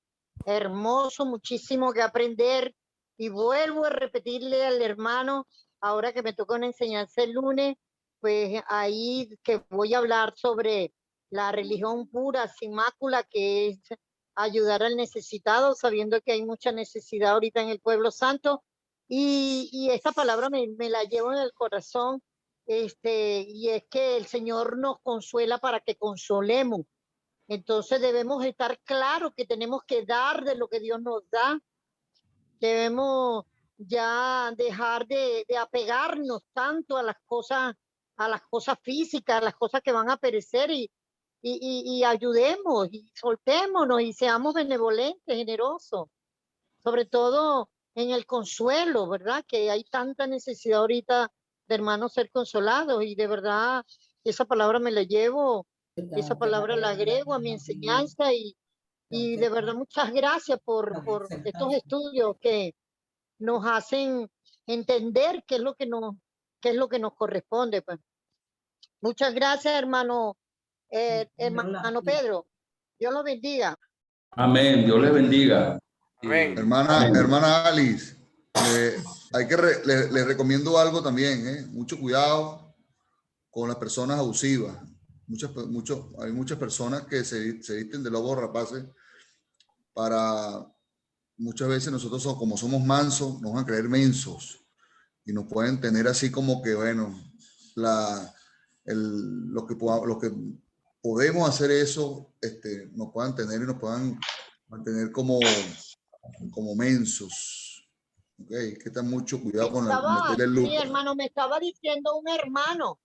hermosos, muchísimo que aprender. Y vuelvo a repetirle al hermano, ahora que me tocó una enseñanza el lunes, pues ahí que voy a hablar sobre la religión pura, sin mácula, que es ayudar al necesitado, sabiendo que hay mucha necesidad ahorita en el pueblo santo. Y esta palabra me la llevo en el corazón. Y es que el Señor nos consuela para que consolemos. Entonces debemos estar claros que tenemos que dar de lo que Dios nos da. Debemos ya dejar de apegarnos tanto a las cosas físicas, a las cosas que van a perecer y ayudemos y soltémonos y seamos benevolentes, generosos, sobre todo en el consuelo, ¿verdad? Que hay tanta necesidad ahorita de hermanos ser consolados y de verdad esa palabra me la llevo, esa palabra la agrego a mi enseñanza y de verdad muchas gracias por estos estudios que nos hacen entender qué es lo que nos corresponde. Pues. Muchas gracias, hermano Pedro. Dios lo bendiga. Amén. Dios les bendiga. Amén. Hermana Alice, les recomiendo algo también, mucho cuidado con las personas abusivas. Hay muchas personas que se visten de lobos rapaces muchas veces nosotros como somos mansos, nos van a creer mensos y nos pueden tener así como que, bueno, lo que podemos hacer eso, nos puedan tener y nos puedan mantener como mensos. Okay, hay que tener mucho cuidado con meterle el look. Sí, hermano, me estaba diciendo un hermano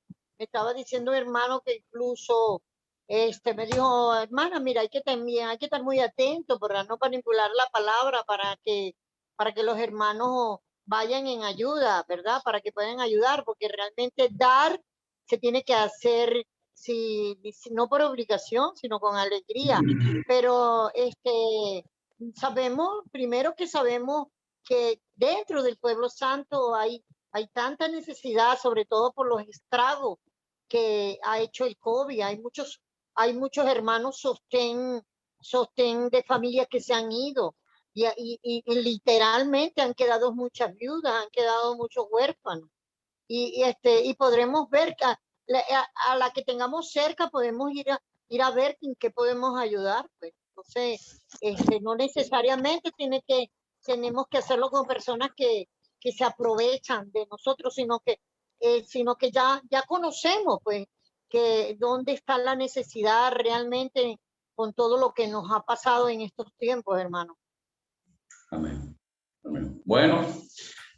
que incluso me dijo, hermana, mira, hay que estar muy atento para no manipular la palabra, para que los hermanos vayan en ayuda, ¿verdad? Para que puedan ayudar, porque realmente dar se tiene que hacer, no por obligación, sino con alegría. Pero sabemos que dentro del pueblo santo hay tanta necesidad, sobre todo por los estragos que ha hecho el COVID. Hay muchos hermanos sostén de familias que se han ido y literalmente han quedado muchas viudas, han quedado muchos huérfanos. Y podremos ver que a la que tengamos cerca podemos ir a ver en qué podemos ayudar. Pues. Entonces, no necesariamente tenemos que hacerlo con personas que se aprovechan de nosotros, sino que ya conocemos, pues, que dónde está la necesidad realmente con todo lo que nos ha pasado en estos tiempos, hermano. Amén. Amén. Bueno,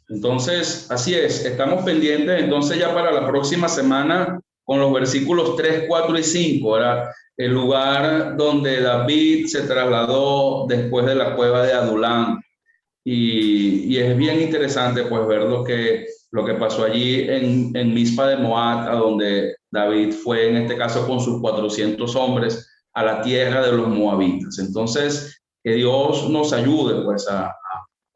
entonces, así es. Estamos pendientes entonces ya para la próxima semana con los versículos 3, 4 y 5, ¿verdad? El lugar donde David se trasladó después de la cueva de Adulán. y es bien interesante pues ver lo que pasó allí en Mizpa de Moab, a donde David fue en este caso con sus 400 hombres a la tierra de los moabitas. Entonces, que Dios nos ayude pues a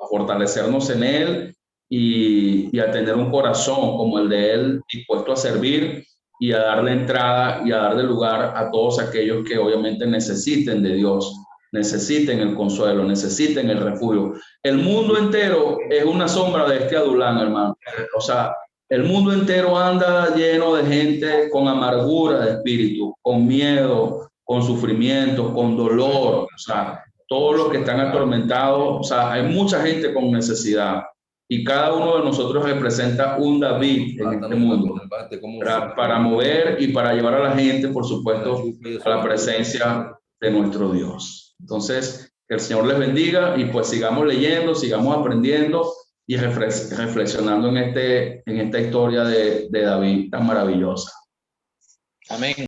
fortalecernos en él y a tener un corazón como el de él, dispuesto a servir y a darle entrada y a darle lugar a todos aquellos que obviamente necesiten de Dios, necesiten el consuelo, necesiten el refugio. El mundo entero es una sombra de este Adulán, hermano. O sea, el mundo entero anda lleno de gente con amargura de espíritu, con miedo, con sufrimiento, con dolor. O sea, todos los que están atormentados, o sea, hay mucha gente con necesidad. Y cada uno de nosotros representa un David en este mundo para mover y para llevar a la gente, por supuesto, a la presencia de nuestro Dios. Entonces, que el Señor les bendiga y pues sigamos leyendo, sigamos aprendiendo y reflexionando en esta historia de David tan maravillosa. Amén.